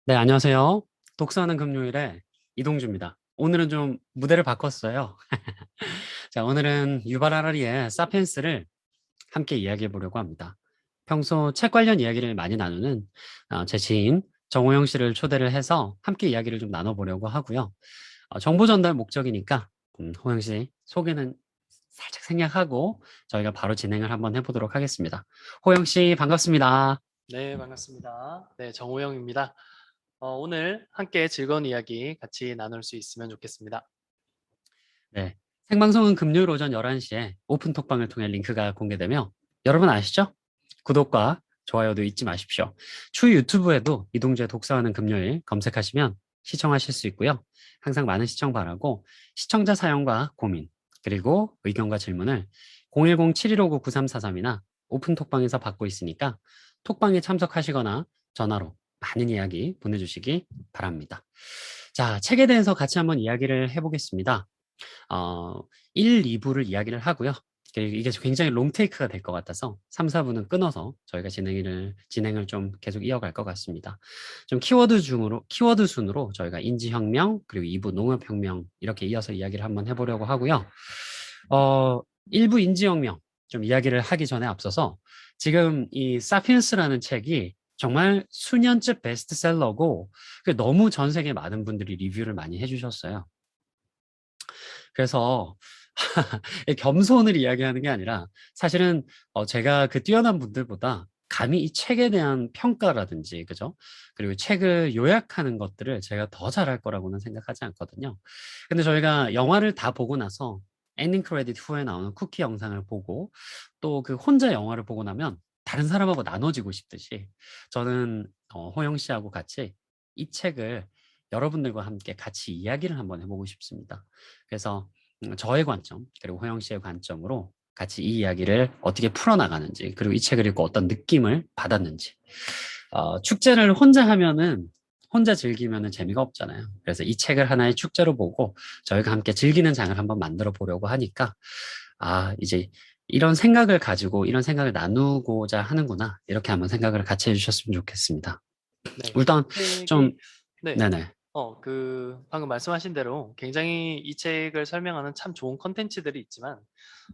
네, 안녕하세요. 독서하는 금요일에 이동주입니다. 오늘은 좀 무대를 바꿨어요. 자, 오늘은 유발 하라리의 사피엔스를 함께 이야기해 보려고 합니다. 평소 책 관련 이야기를 많이 나누는 제 지인 정호영 씨를 초대를 해서 함께 이야기를 좀 나눠보려고 하고요. 정보 전달 목적이니까 호영 씨 소개는 살짝 생략하고 저희가 바로 진행을 한번 해보도록 하겠습니다. 호영 씨 반갑습니다. 네, 반갑습니다. 네, 정호영입니다. 오늘 함께 즐거운 이야기 같이 나눌 수 있으면 좋겠습니다. 네. 생방송은 금요일 오전 11시에 오픈톡방을 통해 링크가 공개되며 여러분 아시죠? 구독과 좋아요도 잊지 마십시오. 추후 유튜브에도 이동재 독서하는 금요일 검색하시면 시청하실 수 있고요. 항상 많은 시청 바라고 시청자 사연과 고민 그리고 의견과 질문을 010-7159-9343이나 오픈톡방에서 받고 있으니까 톡방에 참석하시거나 전화로 많은 이야기 보내주시기 바랍니다. 자, 책에 대해서 같이 한번 이야기를 해보겠습니다. 어, 1, 2부를 이야기를 하고요. 이게 굉장히 롱테이크가 될 것 같아서 3, 4부는 끊어서 저희가 진행을 좀 계속 이어갈 것 같습니다. 좀 키워드 순으로 저희가 인지혁명, 그리고 2부 농업혁명 이렇게 이어서 이야기를 한번 해보려고 하고요. 1부 인지혁명 좀 이야기를 하기 전에 앞서서 지금 이 사피엔스라는 책이 정말 수년째 베스트셀러고 너무 전 세계 많은 분들이 리뷰를 많이 해주셨어요. 그래서 겸손을 이야기하는 게 아니라 사실은 제가 그 뛰어난 분들보다 감히 이 책에 대한 평가라든지 그죠? 그리고 책을 요약하는 것들을 제가 더 잘할 거라고는 생각하지 않거든요. 근데 저희가 영화를 다 보고 나서 엔딩 크레딧 후에 나오는 쿠키 영상을 보고 또 그 혼자 영화를 보고 나면 다른 사람하고 나눠지고 싶듯이 저는 호영 씨하고 같이 이 책을 여러분들과 함께 같이 이야기를 한번 해보고 싶습니다. 그래서 저의 관점 그리고 호영 씨의 관점으로 같이 이 이야기를 어떻게 풀어나가는지 그리고 이 책을 읽고 어떤 느낌을 받았는지 축제를 혼자 하면은 혼자 즐기면은 재미가 없잖아요. 그래서 이 책을 하나의 축제로 보고 저희가 함께 즐기는 장을 한번 만들어 보려고 하니까 이제 이런 생각을 가지고 이런 생각을 나누고자 하는구나 이렇게 한번 생각을 같이 해주셨으면 좋겠습니다. 네, 일단 좀 책이, 네, 네네. 방금 말씀하신 대로 굉장히 이 책을 설명하는 참 좋은 컨텐츠들이 있지만,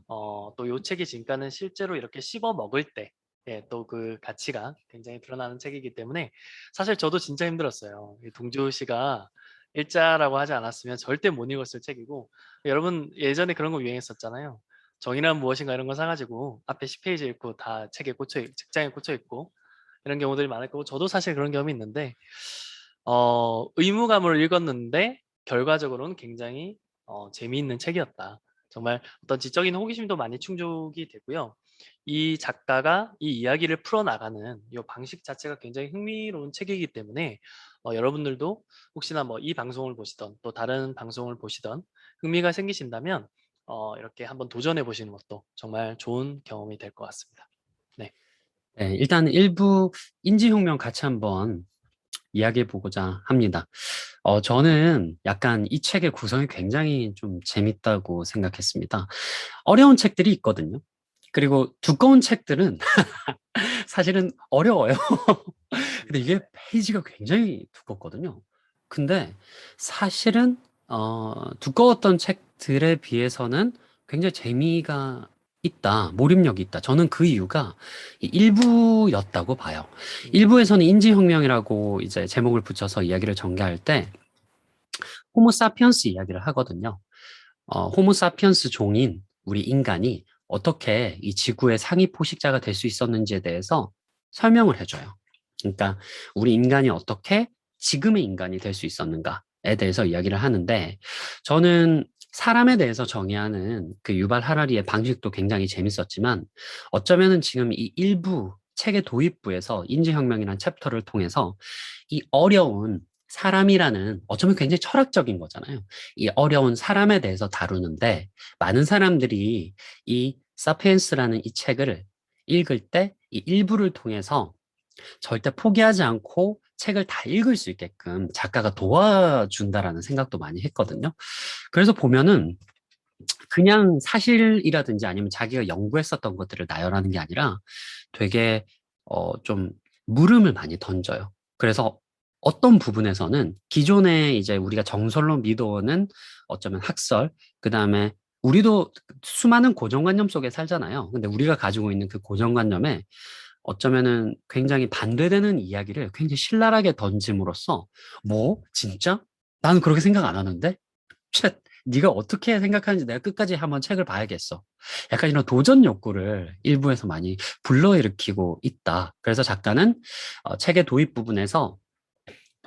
또 이 책의 진가는 실제로 이렇게 씹어 먹을 때, 예, 또 그 가치가 굉장히 드러나는 책이기 때문에 사실 저도 진짜 힘들었어요. 이 동주 씨가 일자라고 하지 않았으면 절대 못 읽었을 책이고, 여러분 예전에 그런 거 유행했었잖아요. 정의란 무엇인가 이런 거 사가지고 앞에 10페이지 읽고 다 책장에 꽂혀 있고 이런 경우들이 많을 거고 저도 사실 그런 경험이 있는데 의무감으로 읽었는데 결과적으로는 굉장히 재미있는 책이었다. 정말 어떤 지적인 호기심도 많이 충족이 되고요. 이 작가가 이 이야기를 풀어나가는 이 방식 자체가 굉장히 흥미로운 책이기 때문에 여러분들도 혹시나 뭐 이 방송을 보시던 또 다른 방송을 보시던 흥미가 생기신다면 이렇게 한번 도전해 보시는 것도 정말 좋은 경험이 될 것 같습니다. 네. 네, 일단 일부 인지혁명 같이 한번 이야기해 보고자 합니다. 저는 약간 이 책의 구성이 굉장히 좀 재밌다고 생각했습니다. 어려운 책들이 있거든요. 그리고 두꺼운 책들은 사실은 어려워요. 근데 이게 페이지가 굉장히 두껍거든요. 근데 사실은 두꺼웠던 책들에 비해서는 굉장히 재미가 있다, 몰입력이 있다. 저는 그 이유가 이 일부였다고 봐요. 음, 일부에서는 인지혁명이라고 이제 제목을 붙여서 이야기를 전개할 때 호모사피언스 이야기를 하거든요. 호모사피언스 종인 우리 인간이 어떻게 이 지구의 상위 포식자가 될 수 있었는지에 대해서 설명을 해줘요. 그러니까 우리 인간이 어떻게 지금의 인간이 될 수 있었는가에 대해서 이야기를 하는데 저는 사람에 대해서 정의하는 그 유발 하라리의 방식도 굉장히 재밌었지만 어쩌면은 지금 이 일부 책의 도입부에서 인지혁명이라는 챕터를 통해서 이 어려운 사람이라는 어쩌면 굉장히 철학적인 거잖아요. 이 어려운 사람에 대해서 다루는데 많은 사람들이 이 사피엔스라는 이 책을 읽을 때 이 일부를 통해서 절대 포기하지 않고 책을 다 읽을 수 있게끔 작가가 도와준다라는 생각도 많이 했거든요. 그래서 보면은 그냥 사실이라든지 아니면 자기가 연구했었던 것들을 나열하는 게 아니라 되게 좀 물음을 많이 던져요. 그래서 어떤 부분에서는 기존에 이제 우리가 정설로 믿어오는 어쩌면 학설, 그 다음에 우리도 수많은 고정관념 속에 살잖아요. 근데 우리가 가지고 있는 그 고정관념에 어쩌면은 굉장히 반대되는 이야기를 굉장히 신랄하게 던짐으로써 뭐? 진짜? 나는 그렇게 생각 안 하는데? 쳇, 네가 어떻게 생각하는지 내가 끝까지 한번 책을 봐야겠어. 약간 이런 도전 욕구를 일부에서 많이 불러일으키고 있다. 그래서 작가는 책의 도입 부분에서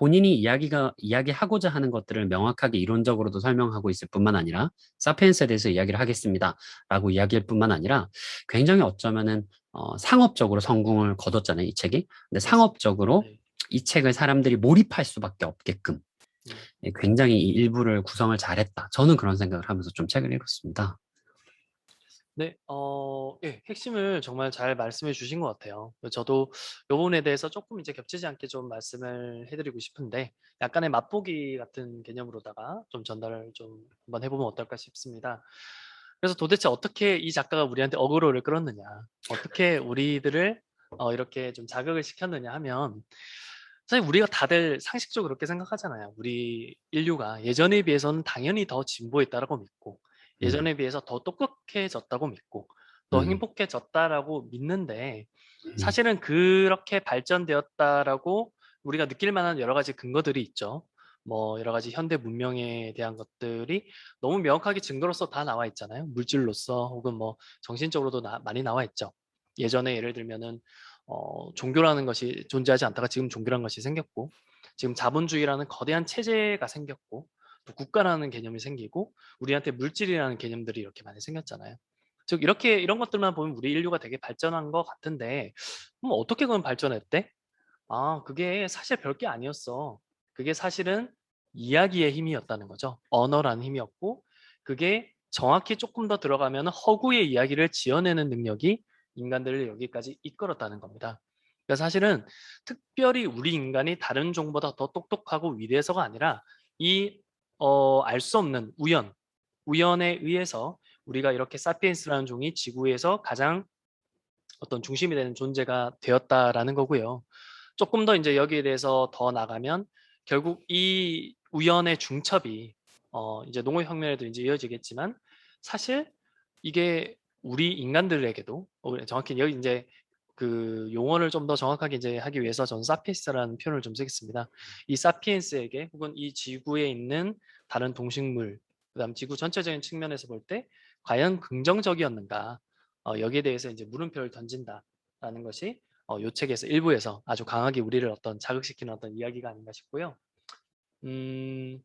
본인이 이야기하고자 하는 것들을 명확하게 이론적으로도 설명하고 있을 뿐만 아니라, 사피엔스에 대해서 이야기를 하겠습니다. 라고 이야기할 뿐만 아니라, 굉장히 어쩌면은, 상업적으로 성공을 거뒀잖아요, 이 책이. 근데 맞습니다. 상업적으로 네. 이 책을 사람들이 몰입할 수밖에 없게끔, 음. 굉장히 이 일부를 구성을 잘했다. 저는 그런 생각을 하면서 좀 책을 읽었습니다. 네. 예. 핵심을 정말 잘 말씀해 주신 것 같아요. 저도 요 부분에 대해서 조금 이제 겹치지 않게 좀 말씀을 해 드리고 싶은데 약간의 맛보기 같은 개념으로다가 좀 전달을 좀 한번 해 보면 어떨까 싶습니다. 그래서 도대체 어떻게 이 작가가 우리한테 어그로를 끌었느냐, 어떻게 우리들을 이렇게 좀 자극을 시켰느냐 하면 사실 우리가 다들 상식적으로 그렇게 생각하잖아요. 우리 인류가 예전에 비해서는 당연히 더 진보했다라고 믿고 음, 예전에 비해서 더 똑똑해졌다고 믿고 더 음, 행복해졌다라고 믿는데 음, 사실은 그렇게 발전되었다라고 우리가 느낄 만한 여러 가지 근거들이 있죠. 뭐 여러 가지 현대 문명에 대한 것들이 너무 명확하게 증거로서 다 나와 있잖아요. 물질로서 혹은 뭐 정신적으로도 많이 나와 있죠. 예전에 예를 들면은 종교라는 것이 존재하지 않다가 지금 종교라는 것이 생겼고 지금 자본주의라는 거대한 체제가 생겼고 또 국가라는 개념이 생기고 우리한테 물질이라는 개념들이 이렇게 많이 생겼잖아요. 즉 이렇게 이런 것들만 보면 우리 인류가 되게 발전한 것 같은데 어떻게 그건 발전했대? 아, 그게 사실 별게 아니었어. 그게 사실은 이야기의 힘이었다는 거죠. 언어라는 힘이었고 그게 정확히 조금 더 들어가면 허구의 이야기를 지어내는 능력이 인간들을 여기까지 이끌었다는 겁니다. 그러니까 사실은 특별히 우리 인간이 다른 종보다 더 똑똑하고 위대해서가 아니라 이 알 수 없는 우연에 의해서 우리가 이렇게 사피엔스라는 종이 지구에서 가장 어떤 중심이 되는 존재가 되었다라는 거고요. 조금 더 이제 여기에 대해서 더 나가면 결국 이 우연의 중첩이 이제 농업혁명에도 이제 이어지겠지만 사실 이게 우리 인간들에게도 정확히 여기 이제 그 용어를 좀 더 정확하게 이제 하기 위해서 저는 사피엔스라는 표현을 좀 쓰겠습니다. 이 사피엔스에게 혹은 이 지구에 있는 다른 동식물, 그다음 지구 전체적인 측면에서 볼 때 과연 긍정적이었는가? 여기에 대해서 이제 물음표를 던진다라는 것이 요 책에서 일부에서 아주 강하게 우리를 어떤 자극시키는 어떤 이야기가 아닌가 싶고요. 음,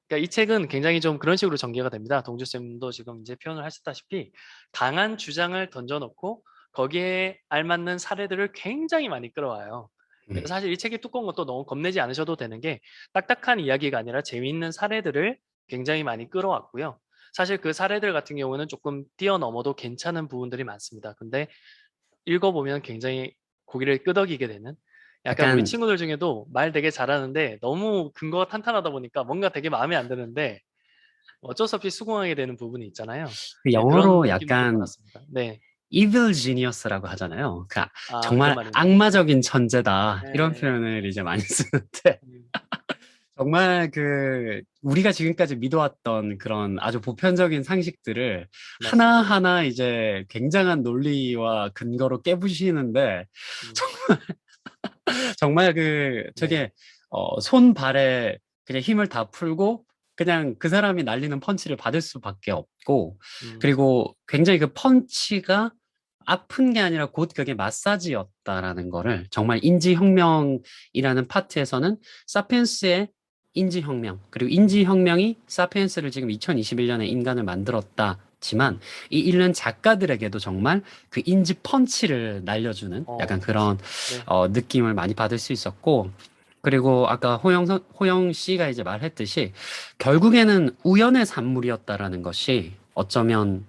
그러니까 이 책은 굉장히 좀 그런 식으로 전개가 됩니다. 동주 쌤도 지금 이제 표현을 하셨다시피 강한 주장을 던져놓고 거기에 알맞는 사례들을 굉장히 많이 끌어와요. 그래서 음. 사실 이 책이 두꺼운 것도 너무 겁내지 않으셔도 되는 게 딱딱한 이야기가 아니라 재미있는 사례들을 굉장히 많이 끌어왔고요. 사실 그 사례들 같은 경우는 조금 뛰어넘어도 괜찮은 부분들이 많습니다. 근데 읽어보면 굉장히 고개를 끄덕이게 되는 약간 우리 약간 친구들 중에도 말 되게 잘하는데 너무 근거가 탄탄하다 보니까 뭔가 되게 마음에 안 드는데 어쩔 수 없이 수긍하게 되는 부분이 있잖아요. 그 예, 그런 영어로 느낌도 좀 약간 받았습니다. 네. evil genius라고 하잖아요. 그러니까 아, 그런 정말 말이 있나요? 악마적인 천재다. 이런 네. 표현을 이제 많이 쓰는데 음, 정말 우리가 지금까지 믿어왔던 그런 아주 보편적인 상식들을 맞습니다. 하나하나 이제 굉장한 논리와 근거로 깨부시는데 음, 정말 네. 저게 손발에 그냥 힘을 다 풀고 그냥 그 사람이 날리는 펀치를 받을 수밖에 없고 음, 그리고 굉장히 그 펀치가 아픈 게 아니라 곧 그게 마사지였다라는 거를 정말 인지혁명이라는 파트에서는 사피엔스의 인지혁명 그리고 음, 인지혁명이 사피엔스를 지금 2021년에 인간을 만들었다지만 음. 이 읽는 작가들에게도 정말 그 인지 펀치를 날려주는 약간 그런 맞습니다. 네. 느낌을 많이 받을 수 있었고, 그리고 아까 호영 씨가 이제 말했듯이 결국에는 우연의 산물이었다라는 것이 어쩌면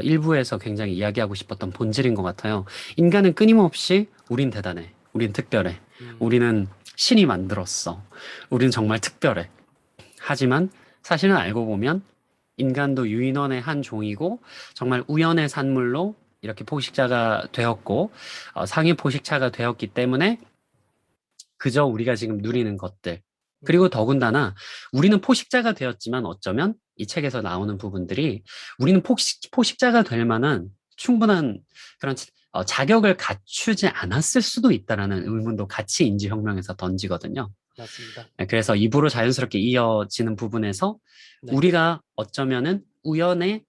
일부에서 굉장히 이야기하고 싶었던 본질인 것 같아요. 인간은 끊임없이 우린 대단해. 우린 특별해. 음, 우리는 신이 만들었어. 우리는 정말 특별해. 하지만 사실은 알고 보면 인간도 유인원의 한 종이고 정말 우연의 산물로 이렇게 포식자가 되었고 상위 포식자가 되었기 때문에 그저 우리가 지금 누리는 것들. 그리고 더군다나 우리는 포식자가 되었지만 어쩌면 이 책에서 나오는 부분들이 우리는 포식자가 될 만한 충분한 그런 자격을 갖추지 않았을 수도 있다라는 의문도 같이 인지혁명에서 던지거든요. 맞습니다. 네, 그래서 입으로 자연스럽게 이어지는 부분에서 네. 우리가 어쩌면은 우연의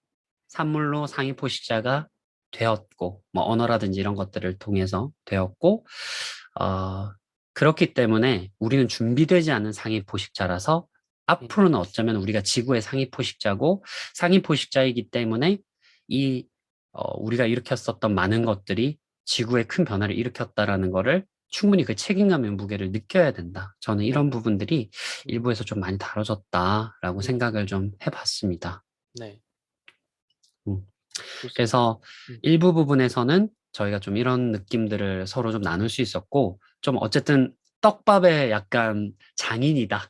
산물로 상위 포식자가 되었고, 뭐 언어라든지 이런 것들을 통해서 되었고, 그렇기 때문에 우리는 준비되지 않은 상위 포식자라서 앞으로는 어쩌면 우리가 지구의 상위 포식자고 상위 포식자이기 때문에 이 우리가 일으켰었던 많은 것들이 지구에 큰 변화를 일으켰다라는 거를 충분히 그 책임감의 무게를 느껴야 된다. 저는 이런 부분들이 일부에서 좀 많이 다뤄졌다라고 생각을 좀 해봤습니다. 네. 음. 좋습니다. 그래서 일부 부분에서는 저희가 좀 이런 느낌들을 서로 좀 나눌 수 있었고, 좀 어쨌든 떡밥의 약간 장인이다.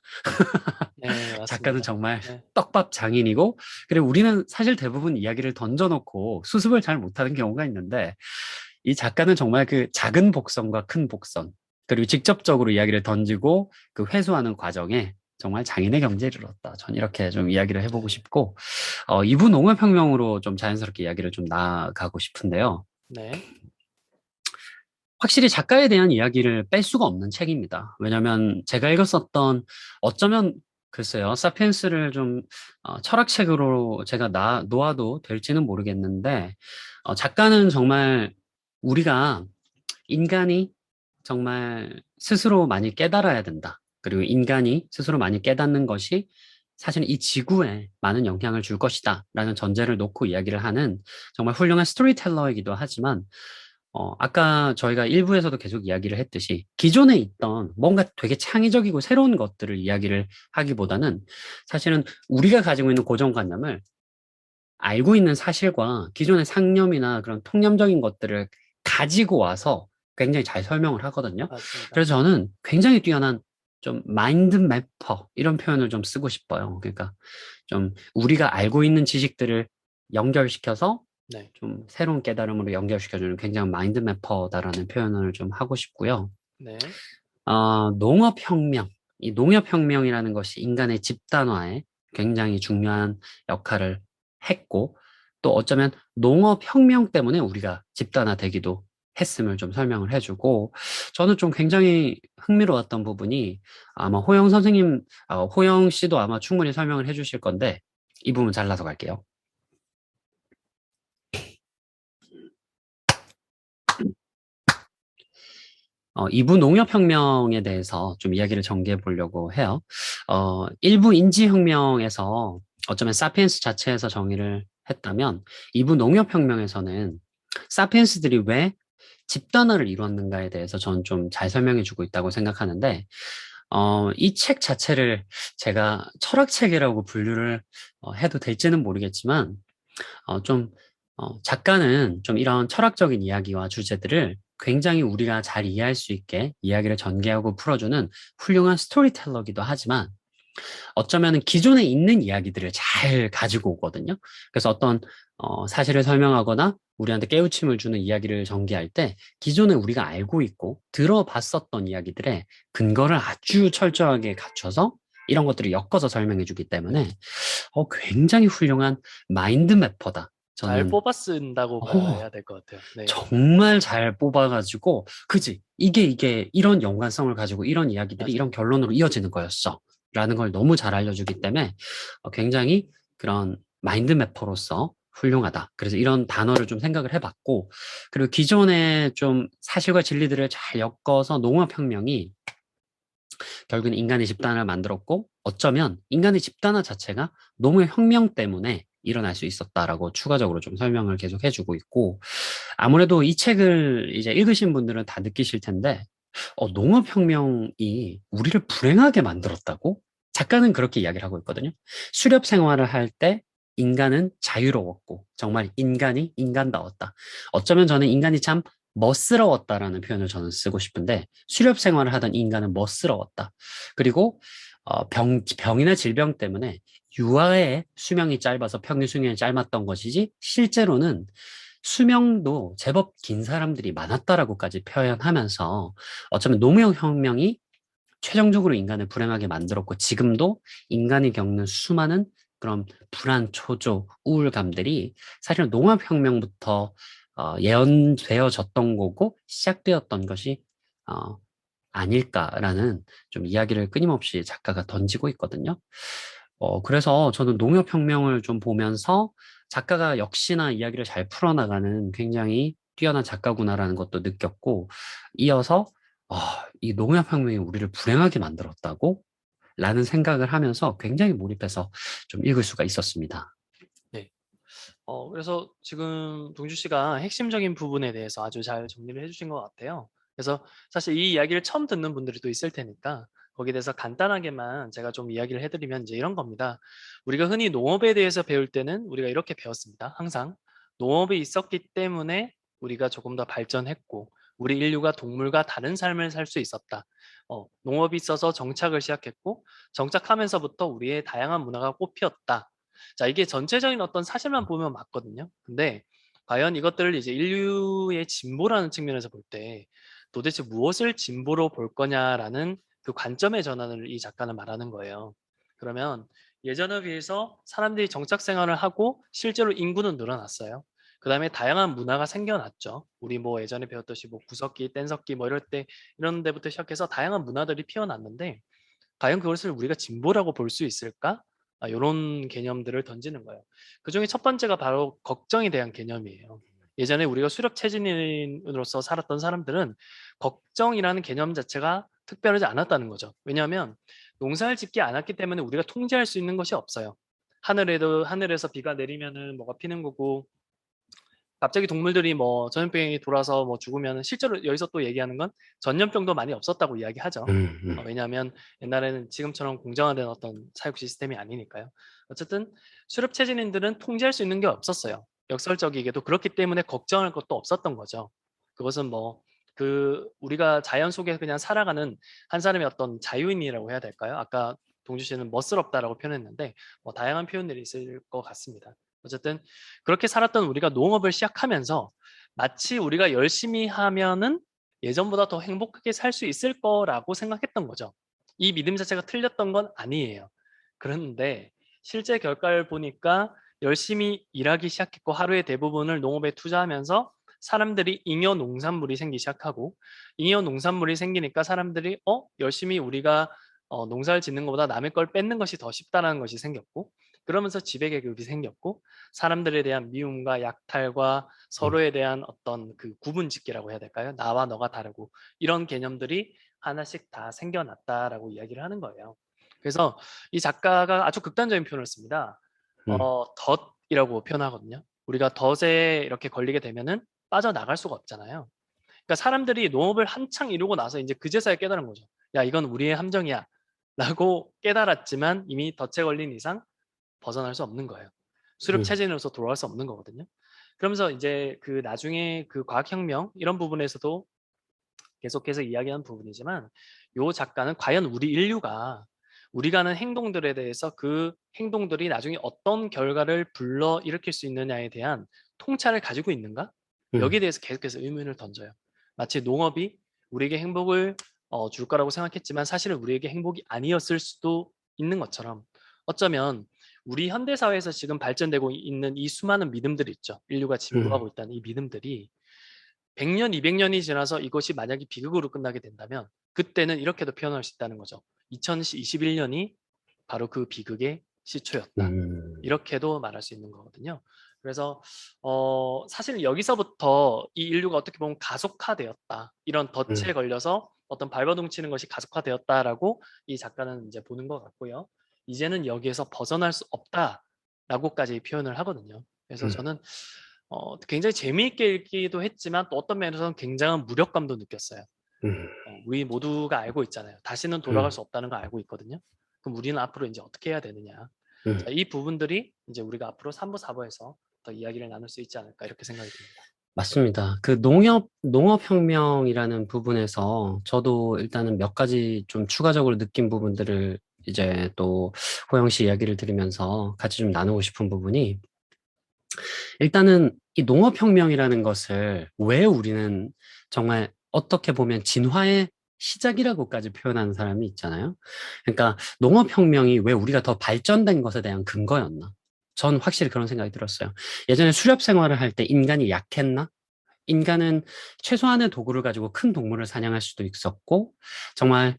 네, 맞습니다. 작가는 정말 네. 떡밥 장인이고, 그리고 우리는 사실 대부분 이야기를 던져놓고 수습을 잘 못하는 경우가 있는데, 이 작가는 정말 그 작은 복선과 큰 복선, 그리고 직접적으로 이야기를 던지고 그 회수하는 과정에 정말 장인의 경지에 이르렀다. 전 이렇게 좀 이야기를 해보고 싶고, 2부 농업혁명으로 좀 자연스럽게 이야기를 좀 나아가고 싶은데요. 네. 확실히 작가에 대한 이야기를 뺄 수가 없는 책입니다. 왜냐하면 제가 읽었었던 어쩌면 글쎄요, 사피엔스를 좀 철학책으로 제가 놓아도 될지는 모르겠는데 작가는 정말 우리가 인간이 정말 스스로 많이 깨달아야 된다. 그리고 인간이 스스로 많이 깨닫는 것이 사실 이 지구에 많은 영향을 줄 것이다. 라는 전제를 놓고 이야기를 하는 정말 훌륭한 스토리텔러이기도 하지만 아까 저희가 일부에서도 계속 이야기를 했듯이 기존에 있던 뭔가 되게 창의적이고 새로운 것들을 이야기를 하기보다는 사실은 우리가 가지고 있는 고정관념을 알고 있는 사실과 기존의 상념이나 그런 통념적인 것들을 가지고 와서 굉장히 잘 설명을 하거든요. 맞습니다. 그래서 저는 굉장히 뛰어난 좀 마인드 매퍼 이런 표현을 좀 쓰고 싶어요. 그러니까 좀 우리가 알고 있는 지식들을 연결시켜서 네. 좀 새로운 깨달음으로 연결시켜주는 굉장히 마인드 매퍼다라는 표현을 좀 하고 싶고요. 네. 농업혁명. 이 농업혁명이라는 것이 인간의 집단화에 굉장히 중요한 역할을 했고, 또 어쩌면 농업혁명 때문에 우리가 집단화되기도 했음을 좀 설명을 해주고, 저는 좀 굉장히 흥미로웠던 부분이 아마 호영 씨도 아마 충분히 설명을 해주실 건데, 이 부분 잘라서 갈게요. 이부 농업혁명에 대해서 좀 이야기를 전개해 보려고 해요. 일부 인지혁명에서 어쩌면 사피엔스 자체에서 정의를 했다면, 이부 농업혁명에서는 사피엔스들이 왜 집단화를 이루었는가에 대해서 저는 좀 잘 설명해 주고 있다고 생각하는데, 이 책 자체를 제가 철학책이라고 분류를 해도 될지는 모르겠지만, 작가는 좀 이런 철학적인 이야기와 주제들을 굉장히 우리가 잘 이해할 수 있게 이야기를 전개하고 풀어주는 훌륭한 스토리텔러기도 하지만 어쩌면 기존에 있는 이야기들을 잘 가지고 오거든요. 그래서 어떤 사실을 설명하거나 우리한테 깨우침을 주는 이야기를 전개할 때 기존에 우리가 알고 있고 들어봤었던 이야기들의 근거를 아주 철저하게 갖춰서 이런 것들을 엮어서 설명해 주기 때문에 굉장히 훌륭한 마인드 매퍼다. 잘 저는 뽑아 쓴다고 봐야 될 것 같아요. 네. 정말 잘 뽑아가지고, 그지? 이게 이런 연관성을 가지고 이런 이야기들이 맞아요. 이런 결론으로 이어지는 거였어. 라는 걸 너무 잘 알려주기 때문에 굉장히 그런 마인드 매퍼로서 훌륭하다. 그래서 이런 단어를 좀 생각을 해봤고, 그리고 기존의 좀 사실과 진리들을 잘 엮어서 농업혁명이 결국엔 인간의 집단을 만들었고, 어쩌면 인간의 집단화 자체가 농업혁명 때문에 일어날 수 있었다라고 추가적으로 좀 설명을 계속 해주고 있고, 아무래도 이 책을 이제 읽으신 분들은 다 느끼실 텐데, 농업혁명이 우리를 불행하게 만들었다고? 작가는 그렇게 이야기를 하고 있거든요. 수렵 생활을 할 때 인간은 자유로웠고, 정말 인간이 인간다웠다. 어쩌면 저는 인간이 참 멋스러웠다라는 표현을 저는 쓰고 싶은데, 수렵 생활을 하던 인간은 멋스러웠다. 그리고 병이나 질병 때문에 유아의 수명이 짧아서 평균 수명이 짧았던 것이지, 실제로는 수명도 제법 긴 사람들이 많았다라고까지 표현하면서 어쩌면 농업혁명이 최종적으로 인간을 불행하게 만들었고 지금도 인간이 겪는 수많은 그런 불안, 초조, 우울감들이 사실 농업혁명부터 예언되어졌던 거고 시작되었던 것이 어, 아닐까라는 좀 이야기를 끊임없이 작가가 던지고 있거든요. 그래서 저는 농업혁명을 좀 보면서 작가가 역시나 이야기를 잘 풀어나가는 굉장히 뛰어난 작가구나라는 것도 느꼈고, 이어서, 이 농업혁명이 우리를 불행하게 만들었다고? 라는 생각을 하면서 굉장히 몰입해서 좀 읽을 수가 있었습니다. 네. 그래서 지금 동주 씨가 핵심적인 부분에 대해서 아주 잘 정리를 해주신 것 같아요. 그래서 사실 이 이야기를 처음 듣는 분들이 또 있을 테니까 거기에 대해서 간단하게만 제가 좀 이야기를 해드리면 이제 이런 겁니다. 우리가 흔히 농업에 대해서 배울 때는 우리가 이렇게 배웠습니다. 항상 농업이 있었기 때문에 우리가 조금 더 발전했고 우리 인류가 동물과 다른 삶을 살 수 있었다. 농업이 있어서 정착을 시작했고 정착하면서부터 우리의 다양한 문화가 꽃피었다. 자, 이게 전체적인 어떤 사실만 보면 맞거든요. 근데 과연 이것들을 이제 인류의 진보라는 측면에서 볼 때 도대체 무엇을 진보로 볼 거냐라는 그 관점의 전환을 이 작가는 말하는 거예요. 그러면 예전에 비해서 사람들이 정착 생활을 하고 실제로 인구는 늘어났어요. 그 다음에 다양한 문화가 생겨났죠. 우리 뭐 예전에 배웠듯이 뭐 구석기, 뗀석기 뭐 이럴 때 이런 데부터 시작해서 다양한 문화들이 피어났는데 과연 그것을 우리가 진보라고 볼 수 있을까? 이런 개념들을 던지는 거예요. 그중에 첫 번째가 바로 걱정에 대한 개념이에요. 예전에 우리가 수렵 체질인으로서 살았던 사람들은 걱정이라는 개념 자체가 특별하지 않았다는 거죠. 왜냐하면 농사를 짓지 않았기 때문에 우리가 통제할 수 있는 것이 없어요. 하늘에서 비가 내리면은 뭐가 피는 거고 갑자기 동물들이 뭐 전염병이 돌아서 뭐 죽으면 실제로 여기서 또 얘기하는 건 전염병도 많이 없었다고 이야기하죠. 음. 왜냐하면 옛날에는 지금처럼 공정화된 어떤 사육 시스템이 아니니까요. 어쨌든 수렵체질인들은 통제할 수 있는 게 없었어요. 역설적이게도 그렇기 때문에 걱정할 것도 없었던 거죠. 그것은 뭐 그 우리가 자연 속에 그냥 살아가는 한 사람의 어떤 자유인이라고 해야 될까요? 아까 동주 씨는 멋스럽다라고 표현했는데 뭐 다양한 표현들이 있을 것 같습니다. 어쨌든 그렇게 살았던 우리가 농업을 시작하면서 마치 우리가 열심히 하면은 예전보다 더 행복하게 살 수 있을 거라고 생각했던 거죠. 이 믿음 자체가 틀렸던 건 아니에요. 그런데 실제 결과를 보니까 열심히 일하기 시작했고 하루의 대부분을 농업에 투자하면서 사람들이 잉여 농산물이 생기기 시작하고 잉여 농산물이 생기니까 사람들이 열심히 우리가 농사를 짓는 것보다 남의 걸 뺏는 것이 더 쉽다는 것이 생겼고 그러면서 지배계급이 생겼고 사람들에 대한 미움과 약탈과 음. 서로에 대한 어떤 그 구분짓기라고 해야 될까요? 나와 너가 다르고 이런 개념들이 하나씩 다 생겨났다라고 이야기를 하는 거예요. 그래서 이 작가가 아주 극단적인 표현을 씁니다. 음. 덫이라고 표현하거든요. 우리가 덫에 이렇게 걸리게 되면은 빠져나갈 수가 없잖아요. 그러니까 사람들이 농업을 한창 이루고 나서 이제 그제서야 깨달은 거죠. 야, 이건 우리의 함정이야. 라고 깨달았지만 이미 덫에 걸린 이상 벗어날 수 없는 거예요. 수렵 음. 체제로서 돌아갈 수 없는 거거든요. 그러면서 이제 그 나중에 그 과학혁명 이런 부분에서도 계속해서 이야기하는 부분이지만 요 작가는 과연 우리 인류가 우리가 하는 행동들에 대해서 그 행동들이 나중에 어떤 결과를 불러일으킬 수 있느냐에 대한 통찰을 가지고 있는가? 음. 여기에 대해서 계속해서 의문을 던져요. 마치 농업이 우리에게 행복을 줄 거라고 생각했지만 사실은 우리에게 행복이 아니었을 수도 있는 것처럼 어쩌면 우리 현대 사회에서 지금 발전되고 있는 이 수많은 믿음들이 있죠. 인류가 음. 진보하고 있다는 이 믿음들이 100년, 200년이 지나서 이것이 만약에 비극으로 끝나게 된다면 그때는 이렇게도 표현할 수 있다는 거죠. 2021년이 바로 그 비극의 시초였다. 음. 이렇게도 말할 수 있는 거거든요. 그래서 사실 여기서부터 이 인류가 어떻게 보면 가속화되었다. 이런 덫에 음. 걸려서 어떤 발버둥치는 것이 가속화되었다라고 이 작가는 이제 보는 것 같고요. 이제는 여기에서 벗어날 수 없다라고까지 표현을 하거든요. 그래서 음. 저는 굉장히 재미있게 읽기도 했지만 또 어떤 면에서는 굉장한 무력감도 느꼈어요. 음. 우리 모두가 알고 있잖아요. 다시는 돌아갈 음. 수 없다는 걸 알고 있거든요. 그럼 우리는 앞으로 이제 어떻게 해야 되느냐. 음. 자, 이 부분들이 이제 우리가 앞으로 3부, 4부에서 더 이야기를 나눌 수 있지 않을까 이렇게 생각이 듭니다. 맞습니다. 그 농업혁명이라는 부분에서 저도 일단은 몇 가지 좀 추가적으로 느낀 부분들을 이제 또 호영 씨 이야기를 들으면서 같이 좀 나누고 싶은 부분이 일단은 이 농업혁명이라는 것을 왜 우리는 정말 어떻게 보면 진화의 시작이라고까지 표현하는 사람이 있잖아요. 그러니까 농업혁명이 왜 우리가 더 발전된 것에 대한 근거였나? 전 확실히 그런 생각이 들었어요. 예전에 수렵 생활을 할 때 인간이 약했나? 인간은 최소한의 도구를 가지고 큰 동물을 사냥할 수도 있었고, 정말,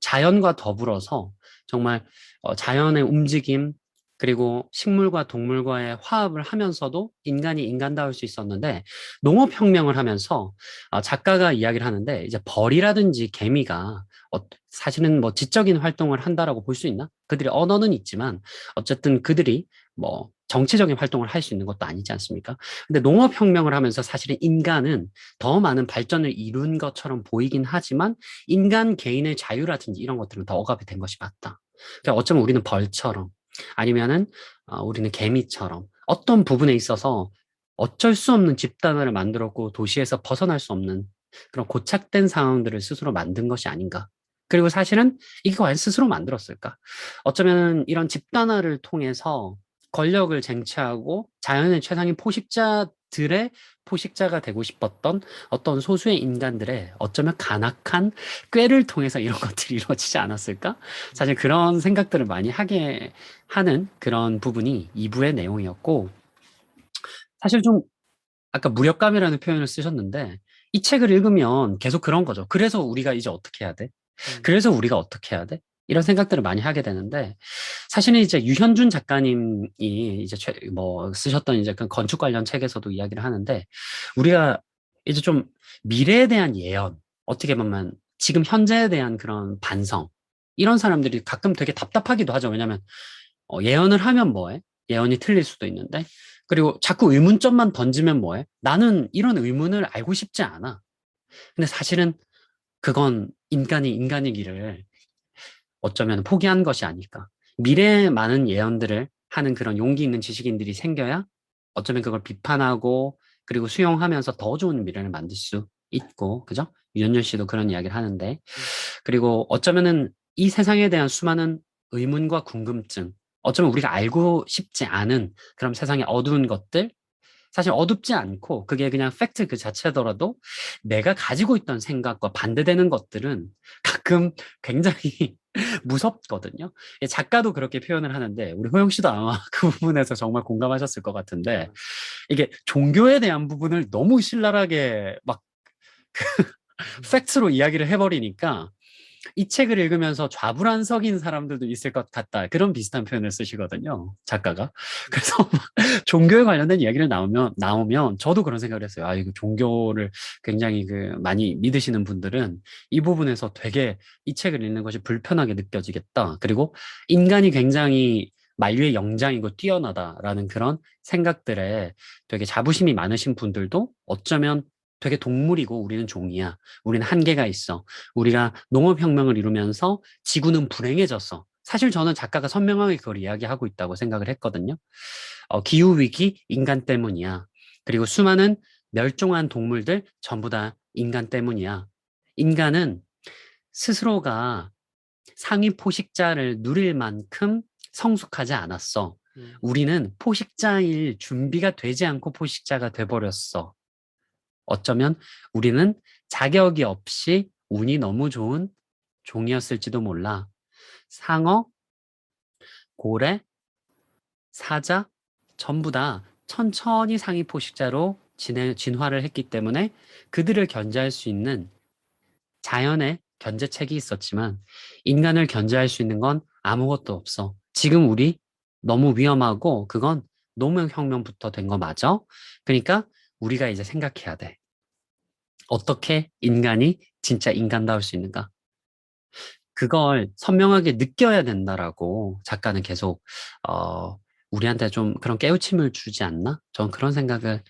자연과 더불어서 정말 자연의 움직임, 그리고 식물과 동물과의 화합을 하면서도 인간이 인간다울 수 있었는데, 농업혁명을 하면서 작가가 이야기를 하는데, 이제 벌이라든지 개미가 사실은 뭐 지적인 활동을 한다라고 볼 수 있나? 그들의 언어는 있지만, 어쨌든 그들이 뭐 정치적인 활동을 할 수 있는 것도 아니지 않습니까? 근데 농업혁명을 하면서 사실은 인간은 더 많은 발전을 이룬 것처럼 보이긴 하지만 인간 개인의 자유라든지 이런 것들은 더 억압이 된 것이 맞다. 그러니까 어쩌면 우리는 벌처럼 아니면은 우리는 개미처럼 어떤 부분에 있어서 어쩔 수 없는 집단화를 만들었고 도시에서 벗어날 수 없는 그런 고착된 상황들을 스스로 만든 것이 아닌가. 그리고 사실은 이게 과연 스스로 만들었을까? 어쩌면 이런 집단화를 통해서 권력을 쟁취하고 자연의 최상위 포식자들의 포식자가 되고 싶었던 어떤 소수의 인간들의 어쩌면 간악한 꾀를 통해서 이런 것들이 이루어지지 않았을까? 사실 그런 생각들을 많이 하게 하는 그런 부분이 2부의 내용이었고, 사실 좀 아까 무력감이라는 표현을 쓰셨는데, 이 책을 읽으면 계속 그런 거죠. 그래서 우리가 이제 어떻게 해야 돼? 음, 그래서 우리가 어떻게 해야 돼? 이런 생각들을 많이 하게 되는데, 사실은 이제 유현준 작가님이 이제 뭐 쓰셨던 이제 그 건축 관련 책에서도 이야기를 하는데, 우리가 이제 좀 미래에 대한 예언, 어떻게 보면 지금 현재에 대한 그런 반성, 이런 사람들이 가끔 되게 답답하기도 하죠. 왜냐면, 예언을 하면 뭐해? 예언이 틀릴 수도 있는데, 그리고 자꾸 의문점만 던지면 뭐해? 나는 이런 의문을 알고 싶지 않아. 근데 사실은 그건 인간이 인간이기를 어쩌면 포기한 것이 아닐까. 미래에 많은 예언들을 하는 그런 용기 있는 지식인들이 생겨야 어쩌면 그걸 비판하고 그리고 수용하면서 더 좋은 미래를 만들 수 있고, 그죠? 유현준 씨도 그런 이야기를 하는데, 음, 그리고 어쩌면은 이 세상에 대한 수많은 의문과 궁금증, 어쩌면 우리가 알고 싶지 않은 그런 세상의 어두운 것들, 사실 어둡지 않고 그게 그냥 팩트 그 자체더라도 내가 가지고 있던 생각과 반대되는 것들은 가끔 굉장히 무섭거든요. 예, 작가도 그렇게 표현을 하는데 우리 호영 씨도 아마 그 부분에서 정말 공감하셨을 것 같은데 음, 이게 종교에 대한 부분을 너무 신랄하게 막 팩트로 이야기를 해버리니까 이 책을 읽으면서 좌불안석인 사람들도 있을 것 같다. 그런 비슷한 표현을 쓰시거든요. 작가가. 그래서 막 종교에 관련된 이야기를 나오면 저도 그런 생각을 했어요. 아, 이거 종교를 굉장히 많이 믿으시는 분들은 이 부분에서 되게 이 책을 읽는 것이 불편하게 느껴지겠다. 그리고 인간이 굉장히 만류의 영장이고 뛰어나다라는 그런 생각들에 되게 자부심이 많으신 분들도 어쩌면 되게 동물이고 우리는 종이야. 우리는 한계가 있어. 우리가 농업혁명을 이루면서 지구는 불행해졌어. 사실 저는 작가가 선명하게 그걸 이야기하고 있다고 생각을 했거든요. 기후위기 인간 때문이야. 그리고 수많은 멸종한 동물들 전부 다 인간 때문이야. 인간은 스스로가 상위 포식자를 누릴 만큼 성숙하지 않았어. 음, 우리는 포식자일 준비가 되지 않고 포식자가 돼버렸어. 어쩌면 우리는 자격이 없이 운이 너무 좋은 종이었을지도 몰라. 상어, 고래, 사자, 전부 다 천천히 상위 포식자로 진화를 했기 때문에 그들을 견제할 수 있는 자연의 견제책이 있었지만 인간을 견제할 수 있는 건 아무것도 없어. 지금 우리 너무 위험하고 그건 농업혁명부터 된 거 맞아? 그러니까 우리가 이제 생각해야 돼. 어떻게 인간이 진짜 인간다울 수 있는가? 그걸 선명하게 느껴야 된다라고 작가는 계속 우리한테 좀 그런 깨우침을 주지 않나? 저는 그런 생각을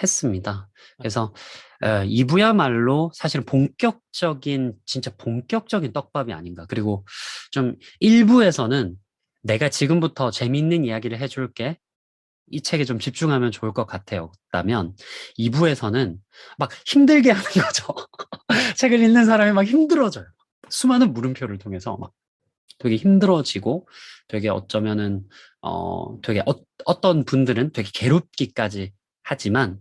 했습니다. 그래서 2부야말로 사실 본격적인 진짜 본격적인 떡밥이 아닌가. 그리고 좀 1부에서는 내가 지금부터 재밌는 이야기를 해줄게. 이 책에 좀 집중하면 좋을 것 같아요. 그다면 2부에서는 막 힘들게 하는 거죠. 책을 읽는 사람이 막 힘들어져요. 수많은 물음표를 통해서 막 되게 힘들어지고 되게 어쩌면은 되게 어떤 분들은 되게 괴롭기까지 하지만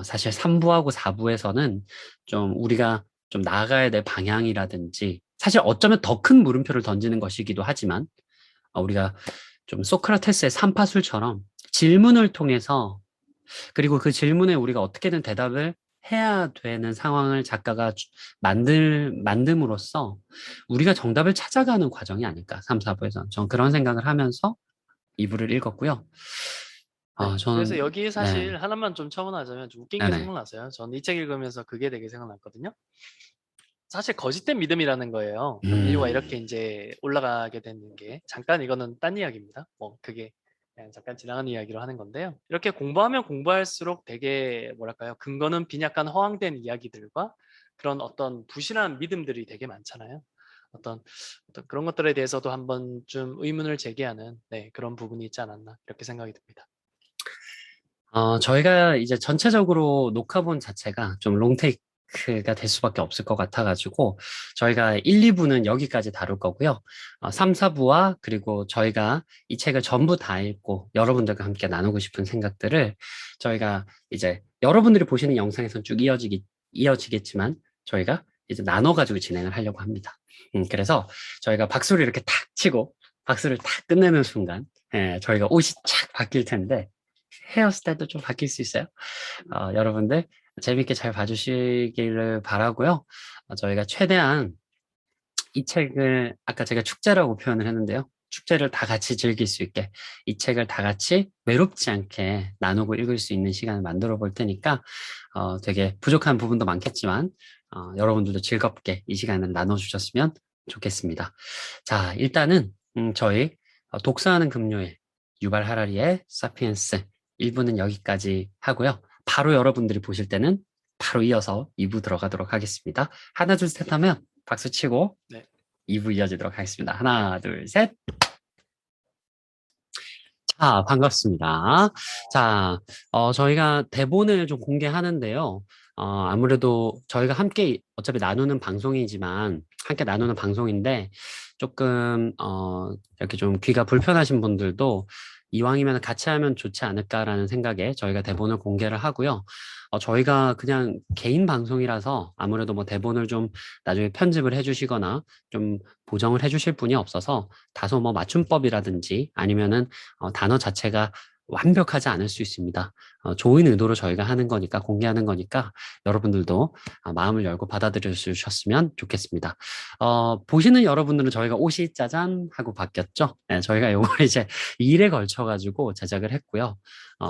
사실 3부하고 4부에서는 좀 우리가 좀 나아가야 될 방향이라든지 사실 어쩌면 더 큰 물음표를 던지는 것이기도 하지만 우리가 좀 소크라테스의 삼파술처럼 질문을 통해서 그리고 그 질문에 우리가 어떻게든 대답을 해야 되는 상황을 작가가 만듦으로써 우리가 정답을 찾아가는 과정이 아닐까, 3, 4부에서. 전 그런 생각을 하면서 2부를 읽었고요. 네. 그래서 저는, 여기 네, 사실 하나만 좀 첨언하자면 좀 웃긴 게 네네. 생각났어요. 저는 이 책 읽으면서 그게 되게 생각났거든요. 사실 거짓된 믿음이라는 거예요. 인류가 이렇게 음, 이제 올라가게 되는 게 잠깐 이거는 딴 이야기입니다. 뭐 그게 그냥 잠깐 지나가는 이야기로 하는 건데요. 이렇게 공부하면 공부할수록 되게 뭐랄까요? 근거는 빈약한 허황된 이야기들과 그런 어떤 부실한 믿음들이 되게 많잖아요. 어떤, 어떤 그런 것들에 대해서도 한번 좀 의문을 제기하는 네, 그런 부분이 있지 않았나 이렇게 생각이 듭니다. 저희가 이제 전체적으로 녹화본 자체가 좀 롱테이크가 될 수밖에 없을 것 같아가지고, 저희가 1, 2부는 여기까지 다룰 거고요. 3, 4부와 그리고 저희가 이 책을 전부 다 읽고 여러분들과 함께 나누고 싶은 생각들을 저희가 이제 여러분들이 보시는 영상에선 쭉 이어지겠지만, 저희가 이제 나눠가지고 진행을 하려고 합니다. 그래서 저희가 박수를 이렇게 탁 치고, 박수를 탁 끝내는 순간, 저희가 옷이 착 바뀔 텐데, 헤어스타일도 좀 바뀔 수 있어요. 여러분들 재밌게 잘 봐주시기를 바라고요. 저희가 최대한 이 책을 아까 제가 축제라고 표현을 했는데요. 축제를 다 같이 즐길 수 있게 이 책을 다 같이 외롭지 않게 나누고 읽을 수 있는 시간을 만들어 볼 테니까 되게 부족한 부분도 많겠지만 여러분들도 즐겁게 이 시간을 나눠주셨으면 좋겠습니다. 자, 일단은 저희 독서하는 금요일 유발 하라리의 사피엔스 1부는 여기까지 하고요. 바로 여러분들이 보실 때는 바로 이어서 2부 들어가도록 하겠습니다. 하나, 둘, 셋 하면 박수 치고 네. 2부 이어지도록 하겠습니다. 하나, 둘, 셋. 자, 반갑습니다. 자, 저희가 대본을 좀 공개하는데요. 아무래도 저희가 함께 어차피 나누는 방송이지만, 함께 나누는 방송인데, 조금, 이렇게 좀 귀가 불편하신 분들도 이왕이면 같이 하면 좋지 않을까라는 생각에 저희가 대본을 공개를 하고요. 저희가 그냥 개인 방송이라서 아무래도 뭐 대본을 좀 나중에 편집을 해주시거나 좀 보정을 해주실 분이 없어서 다소 뭐 맞춤법이라든지 아니면은 단어 자체가 완벽하지 않을 수 있습니다. 좋은 의도로 저희가 하는 거니까, 공개하는 거니까 여러분들도 마음을 열고 받아들여 주셨으면 좋겠습니다. 보시는 여러분들은 저희가 옷이 짜잔 하고 바뀌었죠. 네, 저희가 요걸 이제 2일에 걸쳐가지고 제작을 했고요.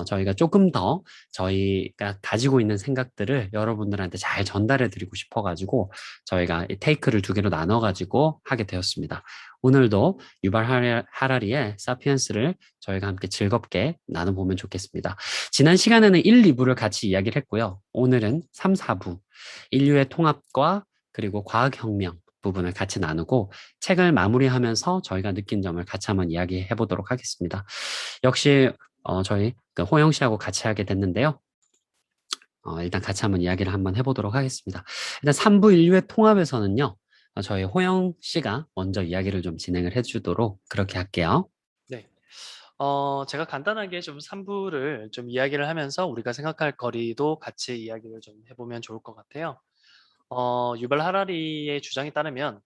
저희가 조금 더 저희가 가지고 있는 생각들을 여러분들한테 잘 전달해 드리고 싶어가지고 저희가 이 테이크를 2개로 나눠가지고 하게 되었습니다. 오늘도 유발 하라리의 사피엔스를 저희가 함께 즐겁게 나눠보면 좋겠습니다. 지난 시간에는 1, 2부를 같이 이야기를 했고요. 오늘은 3, 4부, 인류의 통합과 그리고 과학혁명 부분을 같이 나누고 책을 마무리하면서 저희가 느낀 점을 같이 한번 이야기해 보도록 하겠습니다. 역시 저희 그 호영 씨하고 같이 하게 됐는데요. 일단 같이 한번 이야기를 한번 해보도록 하겠습니다. 일단 3부 인류의 통합에서는요. 저희 호영 씨가 먼저 이야기를 좀 진행을 해주도록 그렇게 할게요. 네. 제가 간단하게 좀 3부를 좀 이야기를 하면서 우리가 생각할 거리도 같이 이야기를 좀 해보면 좋을 것 같아요. 유발 하라리의 주장에 따르면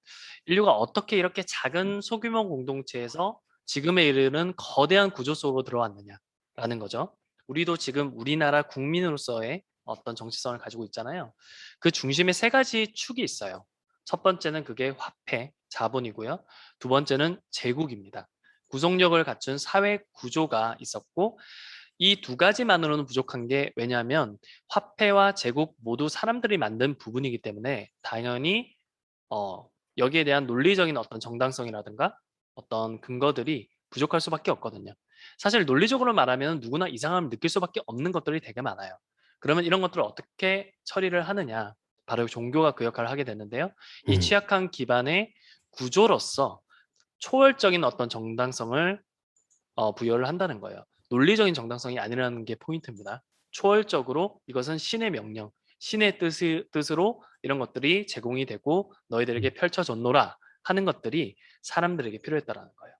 인류가 어떻게 이렇게 작은 소규모 공동체에서 지금에 이르는 거대한 구조 속으로 들어왔느냐라는 거죠. 우리도 지금 우리나라 국민으로서의 어떤 정체성을 가지고 있잖아요. 그 중심에 3가지 축이 있어요. 첫 번째는 그게 화폐, 자본이고요. 두 번째는 제국입니다. 구속력을 갖춘 사회 구조가 있었고 이 2가지만으로는 부족한 게 왜냐하면 화폐와 제국 모두 사람들이 만든 부분이기 때문에 당연히 여기에 대한 논리적인 어떤 정당성이라든가 어떤 근거들이 부족할 수밖에 없거든요. 사실 논리적으로 말하면 누구나 이상함을 느낄 수밖에 없는 것들이 되게 많아요. 그러면 이런 것들을 어떻게 처리를 하느냐? 바로 종교가 그 역할을 하게 되는데요. 이 음, 취약한 기반의 구조로서 초월적인 어떤 정당성을 부여를 한다는 거예요. 논리적인 정당성이 아니라는 게 포인트입니다. 초월적으로 이것은 신의 명령, 신의 뜻으로 이런 것들이 제공이 되고 너희들에게 펼쳐졌노라 하는 것들이 사람들에게 필요했다라는 거예요.